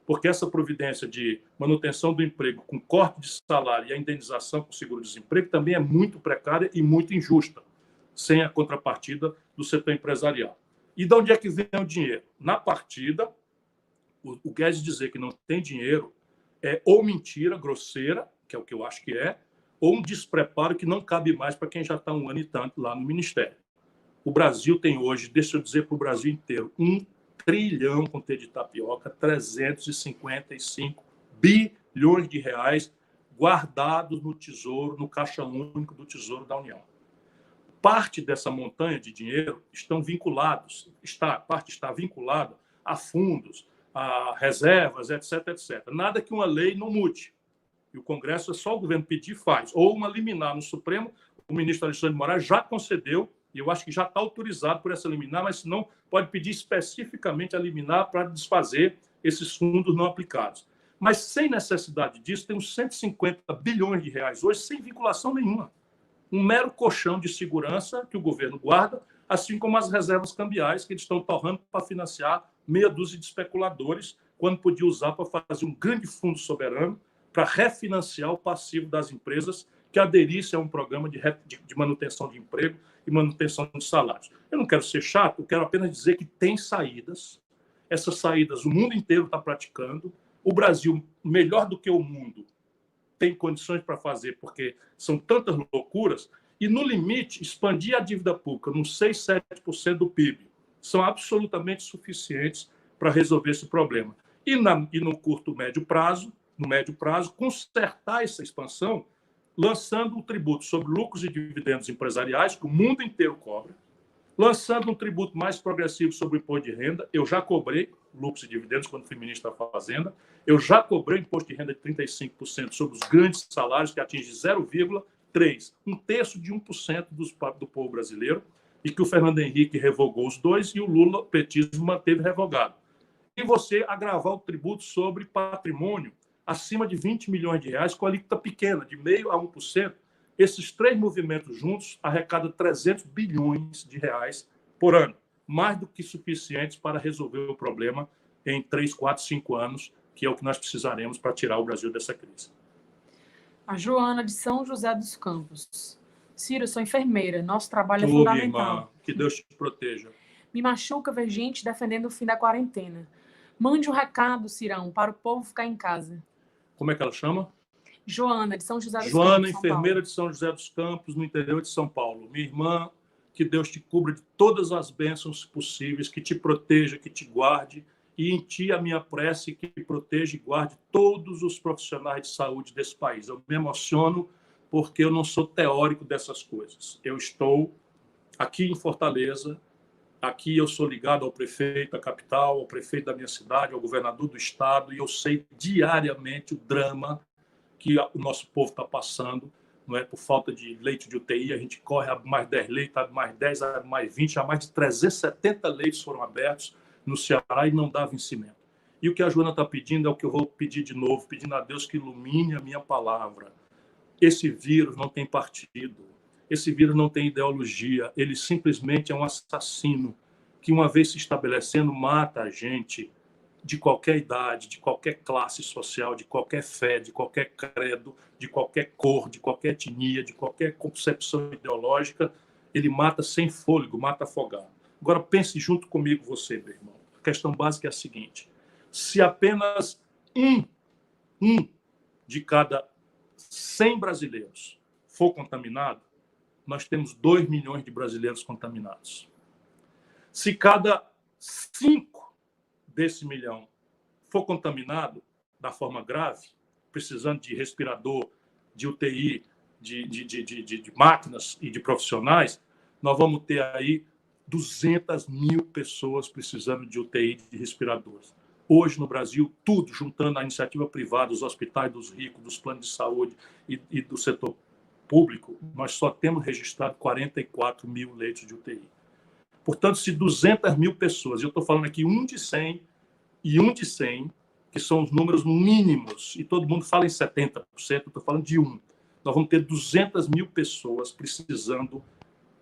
Porque essa providência de manutenção do emprego com corte de salário e a indenização com seguro-desemprego também é muito precária e muito injusta, sem a contrapartida do setor empresarial. E de onde é que vem o dinheiro? Na partida, o Guedes dizer que não tem dinheiro é ou mentira grosseira, que é o que eu acho que é, ou um despreparo que não cabe mais para quem já está 1 ano e tanto lá no Ministério. O Brasil tem hoje, deixa eu dizer para o Brasil inteiro, 1 trilhão com T de tapioca, 355 bilhões de reais guardados no Tesouro, no Caixa Único do Tesouro da União. Parte dessa montanha de dinheiro estão vinculados, parte está vinculada a fundos, a reservas, etc, etc. Nada que uma lei não mude. E o Congresso é só o governo pedir e faz. Ou uma liminar no Supremo, o ministro Alexandre de Moraes já concedeu, e eu acho que já está autorizado por essa liminar, mas se não, pode pedir especificamente a liminar para desfazer esses fundos não aplicados. Mas sem necessidade disso, temos 150 bilhões de reais hoje sem vinculação nenhuma. Um mero colchão de segurança que o governo guarda, assim como as reservas cambiais que eles estão torrando para financiar meia dúzia de especuladores, quando podia usar para fazer um grande fundo soberano para refinanciar o passivo das empresas que aderissem a um programa de manutenção de emprego e manutenção de salários. Eu não quero ser chato, eu quero apenas dizer que tem saídas. Essas saídas o mundo inteiro está praticando. O Brasil, melhor do que o mundo, tem condições para fazer, porque são tantas loucuras, e, no limite, expandir a dívida pública nos 6, 7% do PIB são absolutamente suficientes para resolver esse problema. E no curto, médio prazo, consertar essa expansão, lançando um tributo sobre lucros e dividendos empresariais, que o mundo inteiro cobra, lançando um tributo mais progressivo sobre o imposto de renda. Eu já cobrei lucros e dividendos quando fui ministro da Fazenda, eu já cobrei imposto de renda de 35% sobre os grandes salários, que atinge 0,3%, um terço de 1% do povo brasileiro, e que o Fernando Henrique revogou os dois e o Lula, o petismo, manteve revogado. E você agravar o tributo sobre patrimônio acima de 20 milhões de reais, com alíquota pequena, de 0,5% a 1%. Esses três movimentos juntos arrecadam 300 bilhões de reais por ano, mais do que suficientes para resolver o problema em 3, 4, 5 anos, que é o que nós precisaremos para tirar o Brasil dessa crise. A Joana, de São José dos Campos. Ciro, sou enfermeira. Nosso trabalho é Minha fundamental. irmã, que Deus te proteja. Me machuca ver gente defendendo o fim da quarentena. Mande um recado, Cirão, para o povo ficar em casa. Como é que ela chama? Joana, de São José dos Joana, Campos, enfermeira de São José dos Campos, no interior de São Paulo. Minha irmã, que Deus te cubra de todas as bênçãos possíveis, que te proteja, que te guarde, e em ti a minha prece que proteja e guarde todos os profissionais de saúde desse país. Eu me emociono porque eu não sou teórico dessas coisas. Eu estou aqui em Fortaleza, aqui eu sou ligado ao prefeito da capital, ao prefeito da minha cidade, ao governador do estado, e eu sei diariamente o drama que o nosso povo está passando, não é? Por falta de leite de UTI, a gente corre a mais 10 leitos, a mais 10, a mais 20, a mais de 370 leitos foram abertos no Ceará e não dá vencimento. E o que a Joana está pedindo é o que eu vou pedir de novo, pedindo a Deus que ilumine a minha palavra. Esse vírus não tem partido, esse vírus não tem ideologia, ele simplesmente é um assassino que, uma vez se estabelecendo, mata a gente de qualquer idade, de qualquer classe social, de qualquer fé, de qualquer credo, de qualquer cor, de qualquer etnia, de qualquer concepção ideológica. Ele mata sem fôlego, mata afogado. Agora, pense junto comigo, você, meu irmão. A questão básica é a seguinte: se apenas um de cada 100 brasileiros for contaminado, nós temos 2 milhões de brasileiros contaminados. Se cada 5 desse milhão for contaminado da forma grave, precisando de respirador, de UTI, de máquinas e de profissionais, nós vamos ter aí 200 mil pessoas precisando de UTI, de respiradores. Hoje, no Brasil, tudo, juntando a iniciativa privada, os hospitais dos ricos, dos planos de saúde e do setor público, nós só temos registrado 44 mil leitos de UTI. Portanto, se 200 mil pessoas, eu estou falando aqui 1 de 100 e 1 de 100, que são os números mínimos, e todo mundo fala em 70%, eu estou falando de 1. Nós vamos ter 200 mil pessoas precisando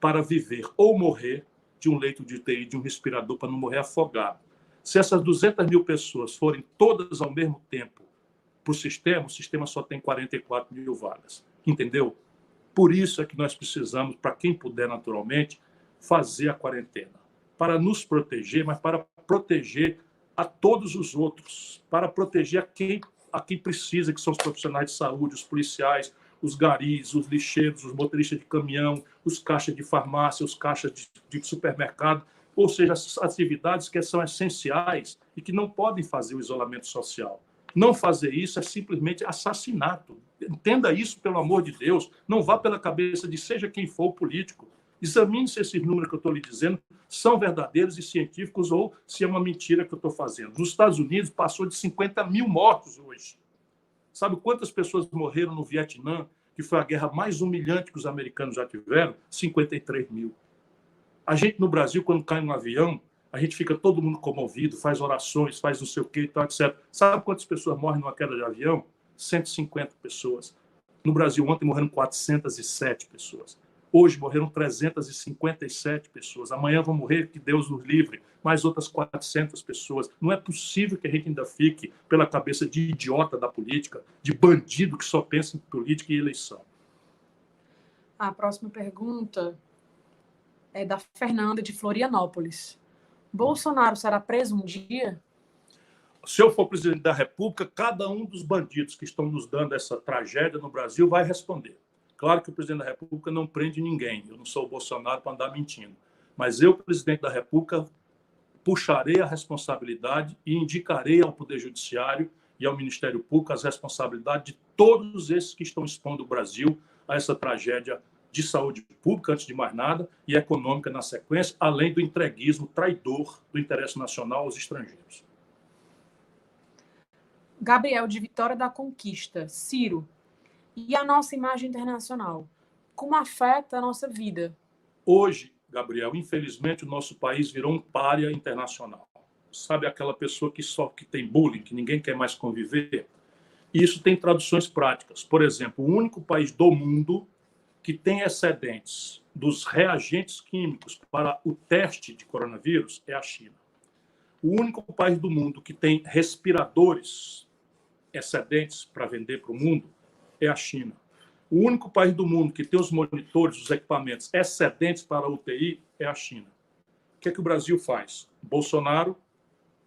para viver ou morrer de um leito de UTI, de um respirador, para não morrer afogado. Se essas 200 mil pessoas forem todas ao mesmo tempo para o sistema só tem 44 mil vagas. Entendeu? Por isso é que nós precisamos, para quem puder naturalmente, fazer a quarentena. Para nos proteger, mas para proteger a todos os outros, para proteger a quem precisa, que são os profissionais de saúde, os policiais, os garis, os lixeiros, os motoristas de caminhão, os caixas de farmácia, os caixas de supermercado, ou seja, as atividades que são essenciais e que não podem fazer o isolamento social. Não fazer isso é simplesmente assassinato. Entenda isso, pelo amor de Deus. Não vá pela cabeça de seja quem for o político. Examine se esses números que eu estou lhe dizendo são verdadeiros e científicos ou se é uma mentira que eu estou fazendo. Nos Estados Unidos, passou de 50 mil mortos hoje. Sabe quantas pessoas morreram no Vietnã, que foi a guerra mais humilhante que os americanos já tiveram? 53 mil. A gente, no Brasil, quando cai um avião, a gente fica todo mundo comovido, faz orações, faz não sei o quê, tal, etc. Sabe quantas pessoas morrem numa queda de avião? 150 pessoas. No Brasil, ontem morreram 407 pessoas. Hoje morreram 357 pessoas. Amanhã vão morrer, que Deus nos livre, mais outras 400 pessoas. Não é possível que a gente ainda fique pela cabeça de idiota da política, de bandido que só pensa em política e eleição. A próxima pergunta é da Fernanda, de Florianópolis. Bolsonaro será preso um dia? Se eu for presidente da República, cada um dos bandidos que estão nos dando essa tragédia no Brasil vai responder. Claro que o presidente da República não prende ninguém. Eu não sou o Bolsonaro para andar mentindo. Mas eu, presidente da República, puxarei a responsabilidade e indicarei ao Poder Judiciário e ao Ministério Público as responsabilidades de todos esses que estão expondo o Brasil a essa tragédia de saúde pública, antes de mais nada, e econômica na sequência, além do entreguismo traidor do interesse nacional aos estrangeiros. Gabriel, de Vitória da Conquista. Ciro, e a nossa imagem internacional? Como afeta a nossa vida? Hoje, Gabriel, infelizmente, o nosso país virou um pária internacional. Sabe aquela pessoa que só que tem bullying, que ninguém quer mais conviver? E isso tem traduções práticas. Por exemplo, o único país do mundo que tem excedentes dos reagentes químicos para o teste de coronavírus é a China. O único país do mundo que tem respiradores excedentes para vender para o mundo é a China. O único país do mundo que tem os monitores, os equipamentos excedentes para a UTI é a China. O que é que o Brasil faz? Bolsonaro,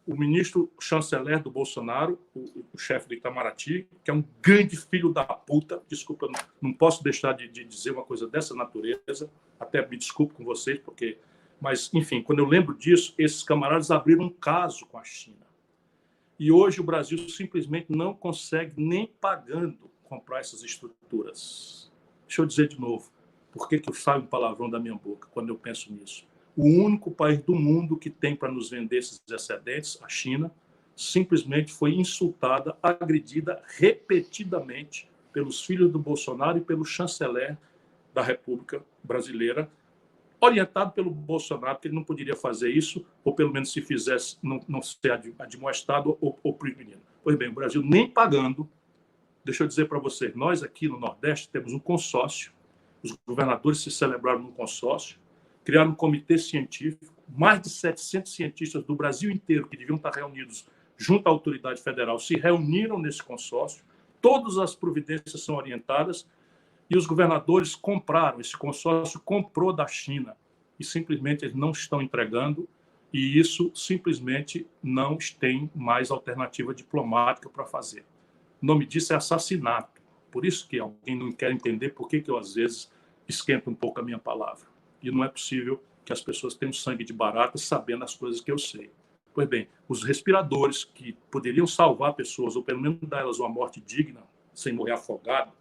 o ministro chanceler do Bolsonaro, o chefe do Itamaraty, que é um grande filho da puta, desculpa, não posso deixar de dizer uma coisa dessa natureza, até me desculpo com vocês, porque... Mas, enfim, quando eu lembro disso, esses camaradas abriram um caso com a China. E hoje o Brasil simplesmente não consegue, nem pagando, comprar essas estruturas. Deixa eu dizer de novo, por que eu saio um palavrão da minha boca quando eu penso nisso? O único país do mundo que tem para nos vender esses excedentes, a China, simplesmente foi insultada, agredida repetidamente pelos filhos do Bolsonaro e pelo chanceler da República Brasileira, orientado pelo Bolsonaro, que ele não poderia fazer isso, ou pelo menos se fizesse, não ser admoestado ou prevenido. Pois bem, o Brasil nem pagando, deixa eu dizer para vocês, nós aqui no Nordeste temos um consórcio, os governadores se celebraram num consórcio, criaram um comitê científico, mais de 700 cientistas do Brasil inteiro, que deviam estar reunidos junto à autoridade federal, se reuniram nesse consórcio, todas as providências são orientadas, e os governadores compraram, esse consórcio comprou da China, e simplesmente eles não estão entregando, e isso simplesmente não tem mais alternativa diplomática para fazer. O nome disso é assassinato. Por isso que alguém não quer entender por que eu, às vezes, esquento um pouco a minha palavra. E não é possível que as pessoas tenham sangue de barata sabendo as coisas que eu sei. Pois bem, os respiradores que poderiam salvar pessoas, ou pelo menos dar elas uma morte digna, sem morrer afogado,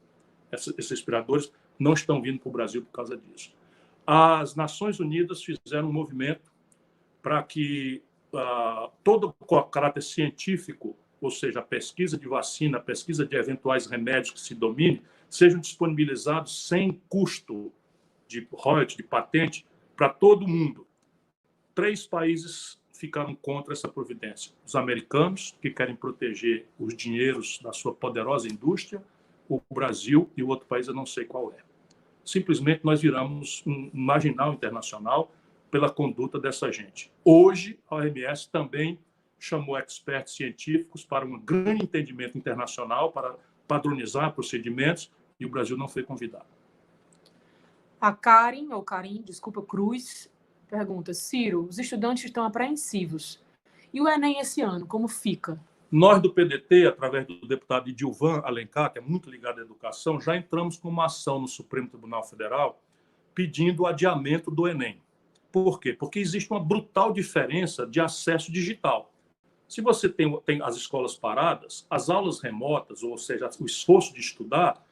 esses respiradores não estão vindo para o Brasil por causa disso. As Nações Unidas fizeram um movimento para que todo o caráter científico, ou seja, a pesquisa de vacina, a pesquisa de eventuais remédios que se domine, sejam disponibilizados sem custo de royalties, de patente, para todo mundo. 3 países ficaram contra essa providência. Os americanos, que querem proteger os dinheiros da sua poderosa indústria, o Brasil e o outro país, eu não sei qual é. Simplesmente nós viramos um marginal internacional pela conduta dessa gente. Hoje, a OMS também chamou experts científicos para um grande entendimento internacional, para padronizar procedimentos, e o Brasil não foi convidado. A Karim, desculpa, Cruz, pergunta: Ciro, os estudantes estão apreensivos. E o Enem esse ano, como fica? Nós do PDT, através do deputado Edilvan Alencar, que é muito ligado à educação, já entramos com uma ação no Supremo Tribunal Federal pedindo o adiamento do Enem. Por quê? Porque existe uma brutal diferença de acesso digital. Se você tem as escolas paradas, as aulas remotas, ou seja, o esforço de estudar,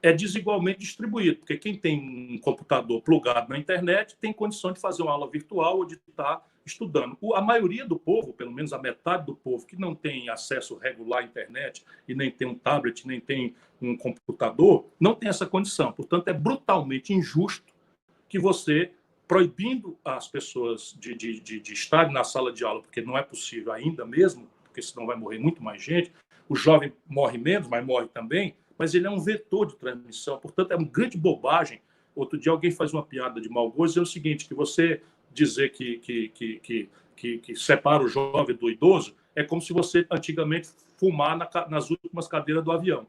é desigualmente distribuído, porque quem tem um computador plugado na internet tem condição de fazer uma aula virtual ou de estar estudando. A maioria do povo, pelo menos a metade do povo, que não tem acesso regular à internet e nem tem um tablet, nem tem um computador, não tem essa condição. Portanto, é brutalmente injusto que você, proibindo as pessoas de estarem na sala de aula, porque não é possível ainda mesmo, porque senão vai morrer muito mais gente, o jovem morre menos, mas morre também, mas ele é um vetor de transmissão, portanto, é uma grande bobagem. Outro dia alguém faz uma piada de mau gosto, dizendo o seguinte, que você dizer que separa o jovem do idoso é como se você antigamente fumar nas últimas cadeiras do avião.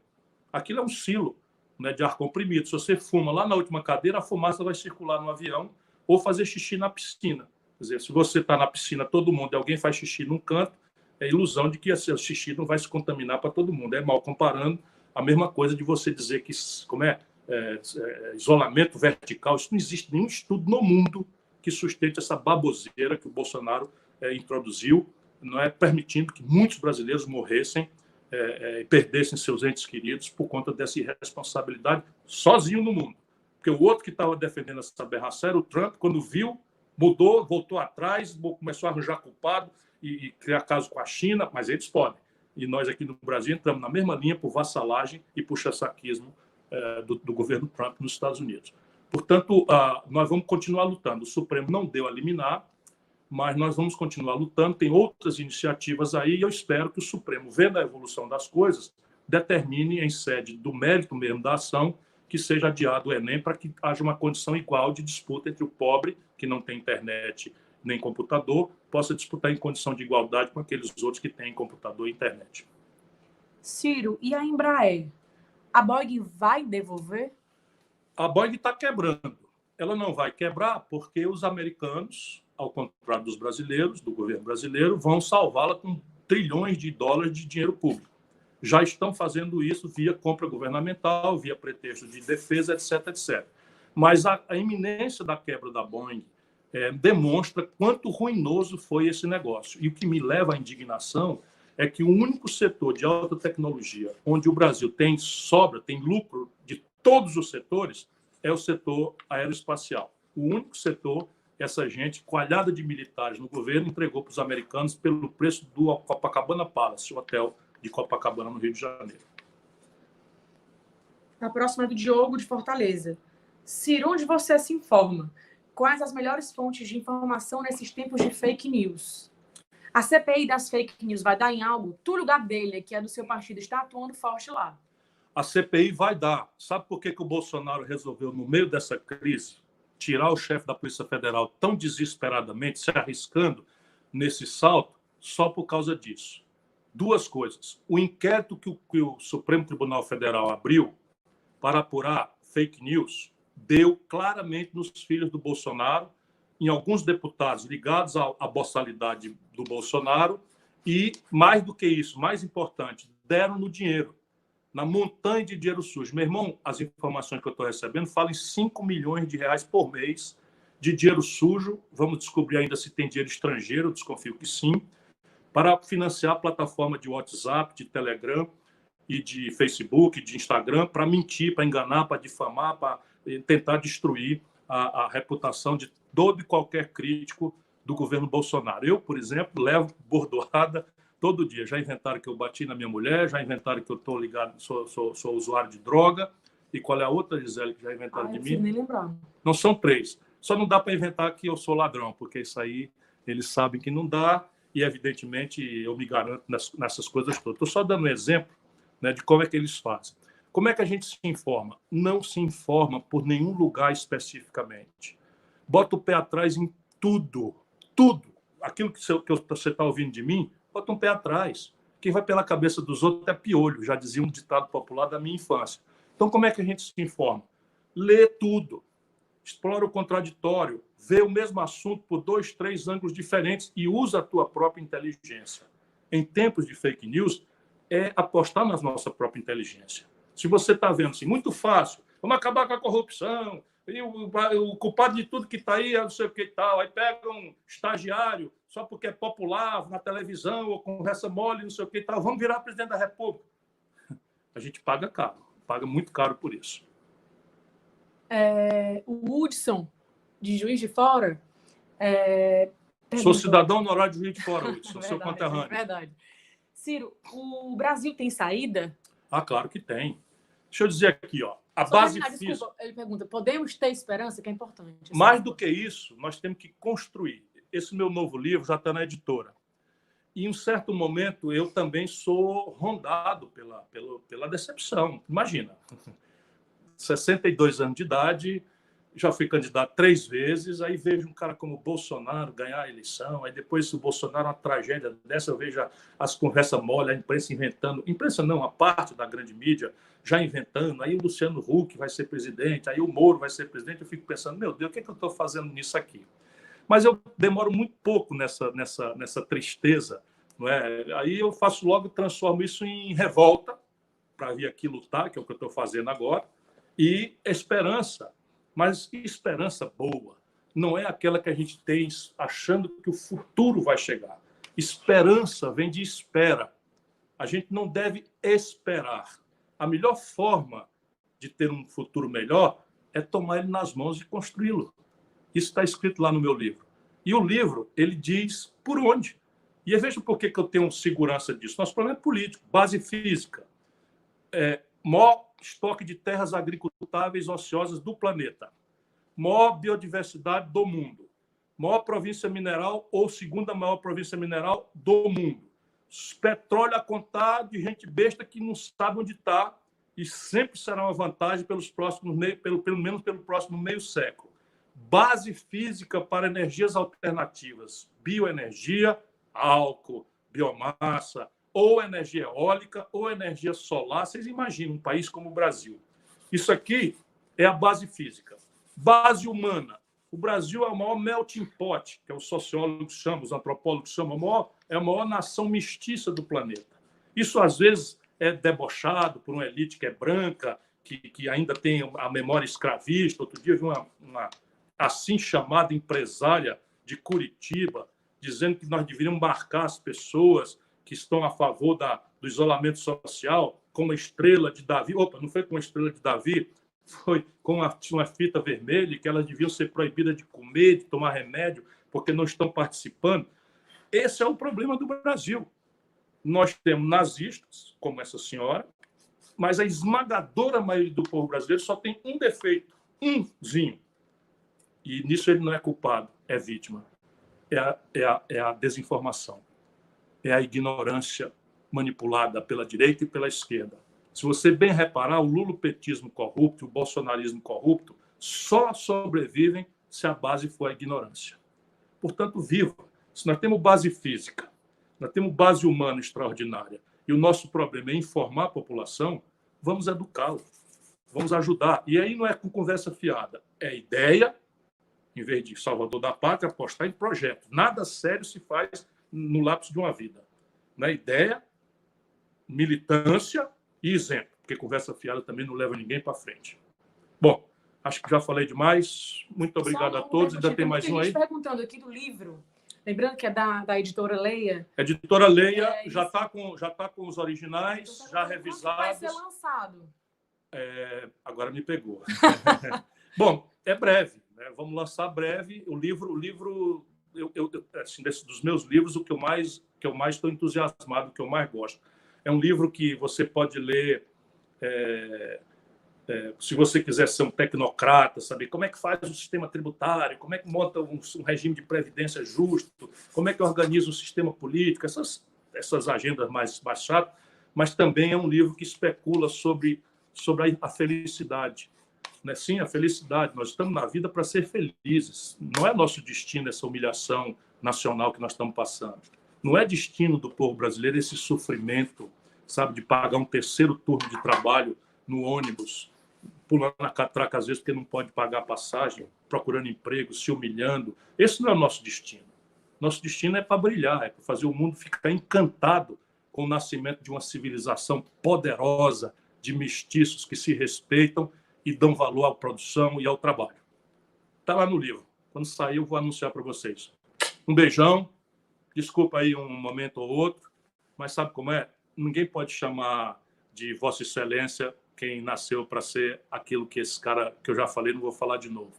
Aquilo é um silo, né, de ar comprimido. Se você fuma lá na última cadeira, a fumaça vai circular no avião ou fazer xixi na piscina. Quer dizer, se você está na piscina, todo mundo, e alguém faz xixi num canto, é ilusão de que esse xixi não vai se contaminar para todo mundo. É mal comparando. A mesma coisa de você dizer que isolamento vertical, isso não existe nenhum estudo no mundo que sustente essa baboseira que o Bolsonaro introduziu, não é, permitindo que muitos brasileiros morressem e perdessem seus entes queridos por conta dessa irresponsabilidade sozinho no mundo. Porque o outro que estava defendendo essa aberração era o Trump, quando viu, mudou, voltou atrás, começou a arranjar culpado e criar caso com a China, mas eles podem. E nós aqui no Brasil entramos na mesma linha por vassalagem e por chassaquismo do governo Trump nos Estados Unidos. Portanto, nós vamos continuar lutando. O Supremo não deu a liminar, mas nós vamos continuar lutando. Tem outras iniciativas aí e eu espero que o Supremo, vendo a evolução das coisas, determine, em sede do mérito mesmo da ação, que seja adiado o Enem para que haja uma condição igual de disputa entre o pobre, que não tem internet nem computador, possa disputar em condição de igualdade com aqueles outros que têm computador e internet. Ciro, e a Embraer? A Boeing vai devolver? A Boeing está quebrando. Ela não vai quebrar porque os americanos, ao contrário dos brasileiros, do governo brasileiro, vão salvá-la com trilhões de dólares de dinheiro público. Já estão fazendo isso via compra governamental, via pretexto de defesa, etc, etc. Mas a iminência da quebra da Boeing demonstra quanto ruinoso foi esse negócio. E o que me leva à indignação é que o único setor de alta tecnologia onde o Brasil tem sobra, tem lucro de todos os setores, é o setor aeroespacial. O único setor, essa gente, coalhada de militares no governo, entregou para os americanos pelo preço do Copacabana Palace, o hotel de Copacabana, no Rio de Janeiro. A próxima é do Diogo, de Fortaleza. Ciro, onde você se informa? Quais as melhores fontes de informação nesses tempos de fake news? A CPI das fake news vai dar em algo? Túlio Gadelha, que é do seu partido, está atuando forte lá. A CPI vai dar. Sabe por que o Bolsonaro resolveu, no meio dessa crise, tirar o chefe da Polícia Federal tão desesperadamente, se arriscando nesse salto? Só por causa disso. Duas coisas. O inquérito que o Supremo Tribunal Federal abriu para apurar fake news deu claramente nos filhos do Bolsonaro, em alguns deputados ligados à boçalidade do Bolsonaro e, mais do que isso, mais importante, deram no dinheiro, na montanha de dinheiro sujo. Meu irmão, as informações que eu estou recebendo falam em 5 milhões de reais por mês de dinheiro sujo. Vamos descobrir ainda se tem dinheiro estrangeiro, eu desconfio que sim, para financiar a plataforma de WhatsApp, de Telegram e de Facebook, de Instagram, para mentir, para enganar, para difamar, para tentar destruir a reputação de todo e qualquer crítico do governo Bolsonaro. Eu, por exemplo, levo bordoada todo dia. Já inventaram que eu bati na minha mulher, já inventaram que eu estou ligado, sou usuário de droga. E qual é a outra, Gisele, que já inventaram de mim? Nem lembrar. Não, são 3. Só não dá para inventar que eu sou ladrão, porque isso aí eles sabem que não dá e, evidentemente, eu me garanto nessas coisas todas. Estou só dando um exemplo, né, de como é que eles fazem. Como é que a gente se informa? Não se informa por nenhum lugar especificamente. Bota o pé atrás em tudo. Tudo. Aquilo que você está ouvindo de mim, bota um pé atrás. Quem vai pela cabeça dos outros é piolho, já dizia um ditado popular da minha infância. Então, como é que a gente se informa? Lê tudo. Explora o contraditório. Vê o mesmo assunto por 2, 3 ângulos diferentes e usa a tua própria inteligência. Em tempos de fake news, é apostar na nossa própria inteligência. Se você está vendo assim, muito fácil, vamos acabar com a corrupção, e o culpado de tudo que está aí é não sei o que e tal, aí pega um estagiário só porque é popular na televisão ou conversa mole, não sei o que e tal, vamos virar presidente da República. A gente paga caro, paga muito caro por isso. O Hudson, de Juiz de Fora... Sou cidadão honorário de Juiz de Fora, Hudson, seu conterrâneo. Verdade. Ciro, o Brasil tem saída? Ah, claro que tem. Deixa eu dizer aqui, ó, a base física... Desculpa, ele pergunta, podemos ter esperança? Que é importante. Mais do que isso, nós temos que construir. Esse meu novo livro já está na editora. E, em um certo momento, eu também sou rondado pela decepção. Imagina, 62 anos de idade, já fui candidato 3 vezes, aí vejo um cara como o Bolsonaro ganhar a eleição, aí depois o Bolsonaro, uma tragédia dessa, eu vejo as conversas mole, a imprensa inventando, imprensa não, a parte da grande mídia já inventando, aí o Luciano Huck vai ser presidente, aí o Moro vai ser presidente, eu fico pensando, meu Deus, o que eu estou fazendo nisso aqui? Mas eu demoro muito pouco nessa tristeza, não é? Aí eu faço logo, transformo isso em revolta, para vir aqui lutar, que é o que eu estou fazendo agora, e esperança. Mas esperança boa não é aquela que a gente tem achando que o futuro vai chegar. Esperança vem de espera. A gente não deve esperar. A melhor forma de ter um futuro melhor é tomar ele nas mãos e construí-lo. Isso está escrito lá no meu livro. E o livro, ele diz por onde. E eu vejo por que eu tenho segurança disso. Nosso problema é político, base física. Maior estoque de terras agricultáveis ociosas do planeta, maior biodiversidade do mundo, maior província mineral ou segunda maior província mineral do mundo, petróleo a contar de gente besta que não sabe onde está e sempre será uma vantagem pelo menos pelo próximo meio século. Base física para energias alternativas, bioenergia, álcool, biomassa, ou energia eólica, ou energia solar. Vocês imaginam um país como o Brasil. Isso aqui é a base física. Base humana. O Brasil é o maior melting pot, que é os sociólogos chamam, os antropólogos chamam, é a maior nação mestiça do planeta. Isso, às vezes, é debochado por uma elite que é branca, que ainda tem a memória escravista. Outro dia, vi uma assim chamada empresária de Curitiba dizendo que nós deveríamos marcar as pessoas que estão a favor do isolamento social com uma estrela de Davi. Opa, não foi com uma estrela de Davi, foi com uma fita vermelha, que elas deviam ser proibidas de comer, de tomar remédio, porque não estão participando. Esse é o problema do Brasil. Nós temos nazistas, como essa senhora, mas a esmagadora maioria do povo brasileiro só tem um defeito, umzinho. E nisso ele não é culpado, é vítima. É a desinformação. É a ignorância manipulada pela direita e pela esquerda. Se você bem reparar, o lulopetismo corrupto, o bolsonarismo corrupto, só sobrevivem se a base for a ignorância. Portanto, viva. Se nós temos base física, nós temos base humana extraordinária, e o nosso problema é informar a população, vamos educá-la, vamos ajudar. E aí não é com conversa fiada, é ideia, em vez de salvador da pátria, apostar em projeto. Nada sério se faz no lapso de uma vida. Né? Ideia, militância e exemplo, porque conversa fiada também não leva ninguém para frente. Bom, acho que já falei demais. Muito obrigado a todos. Ainda tem mais um aí. Perguntando aqui do livro, lembrando que é da editora Leia. A editora Leia já está com os originais, já revisados. Vai ser lançado. Agora me pegou. Bom, é breve. Né? Vamos lançar breve. O livro assim, dos meus livros, o que eu mais estou entusiasmado, o que eu mais gosto. É um livro que você pode ler se você quiser ser um tecnocrata, saber como é que faz o sistema tributário, como é que monta um regime de previdência justo, como é que organiza o sistema político, essas agendas mais chatas, mas também é um livro que especula sobre a felicidade. Né? Sim, a felicidade. Nós estamos na vida para ser felizes. Não é nosso destino essa humilhação nacional que nós estamos passando. Não é destino do povo brasileiro esse sofrimento, sabe, de pagar um terceiro turno de trabalho no ônibus, pulando na catraca às vezes porque não pode pagar a passagem, procurando emprego, se humilhando. Esse não é o nosso destino. Nosso destino é para brilhar, é para fazer o mundo ficar encantado com o nascimento de uma civilização poderosa, de mestiços que se respeitam e dão valor à produção e ao trabalho. Está lá no livro. Quando sair, eu vou anunciar para vocês. Um beijão. Desculpa aí um momento ou outro, mas sabe como é? Ninguém pode chamar de Vossa Excelência quem nasceu para ser aquilo que esse cara que eu já falei, não vou falar de novo.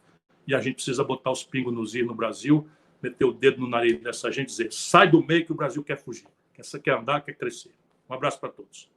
E a gente precisa botar os pingos nos is no Brasil, meter o dedo no nariz dessa gente e dizer: sai do meio que o Brasil quer fugir. Quer andar, quer crescer. Um abraço para todos.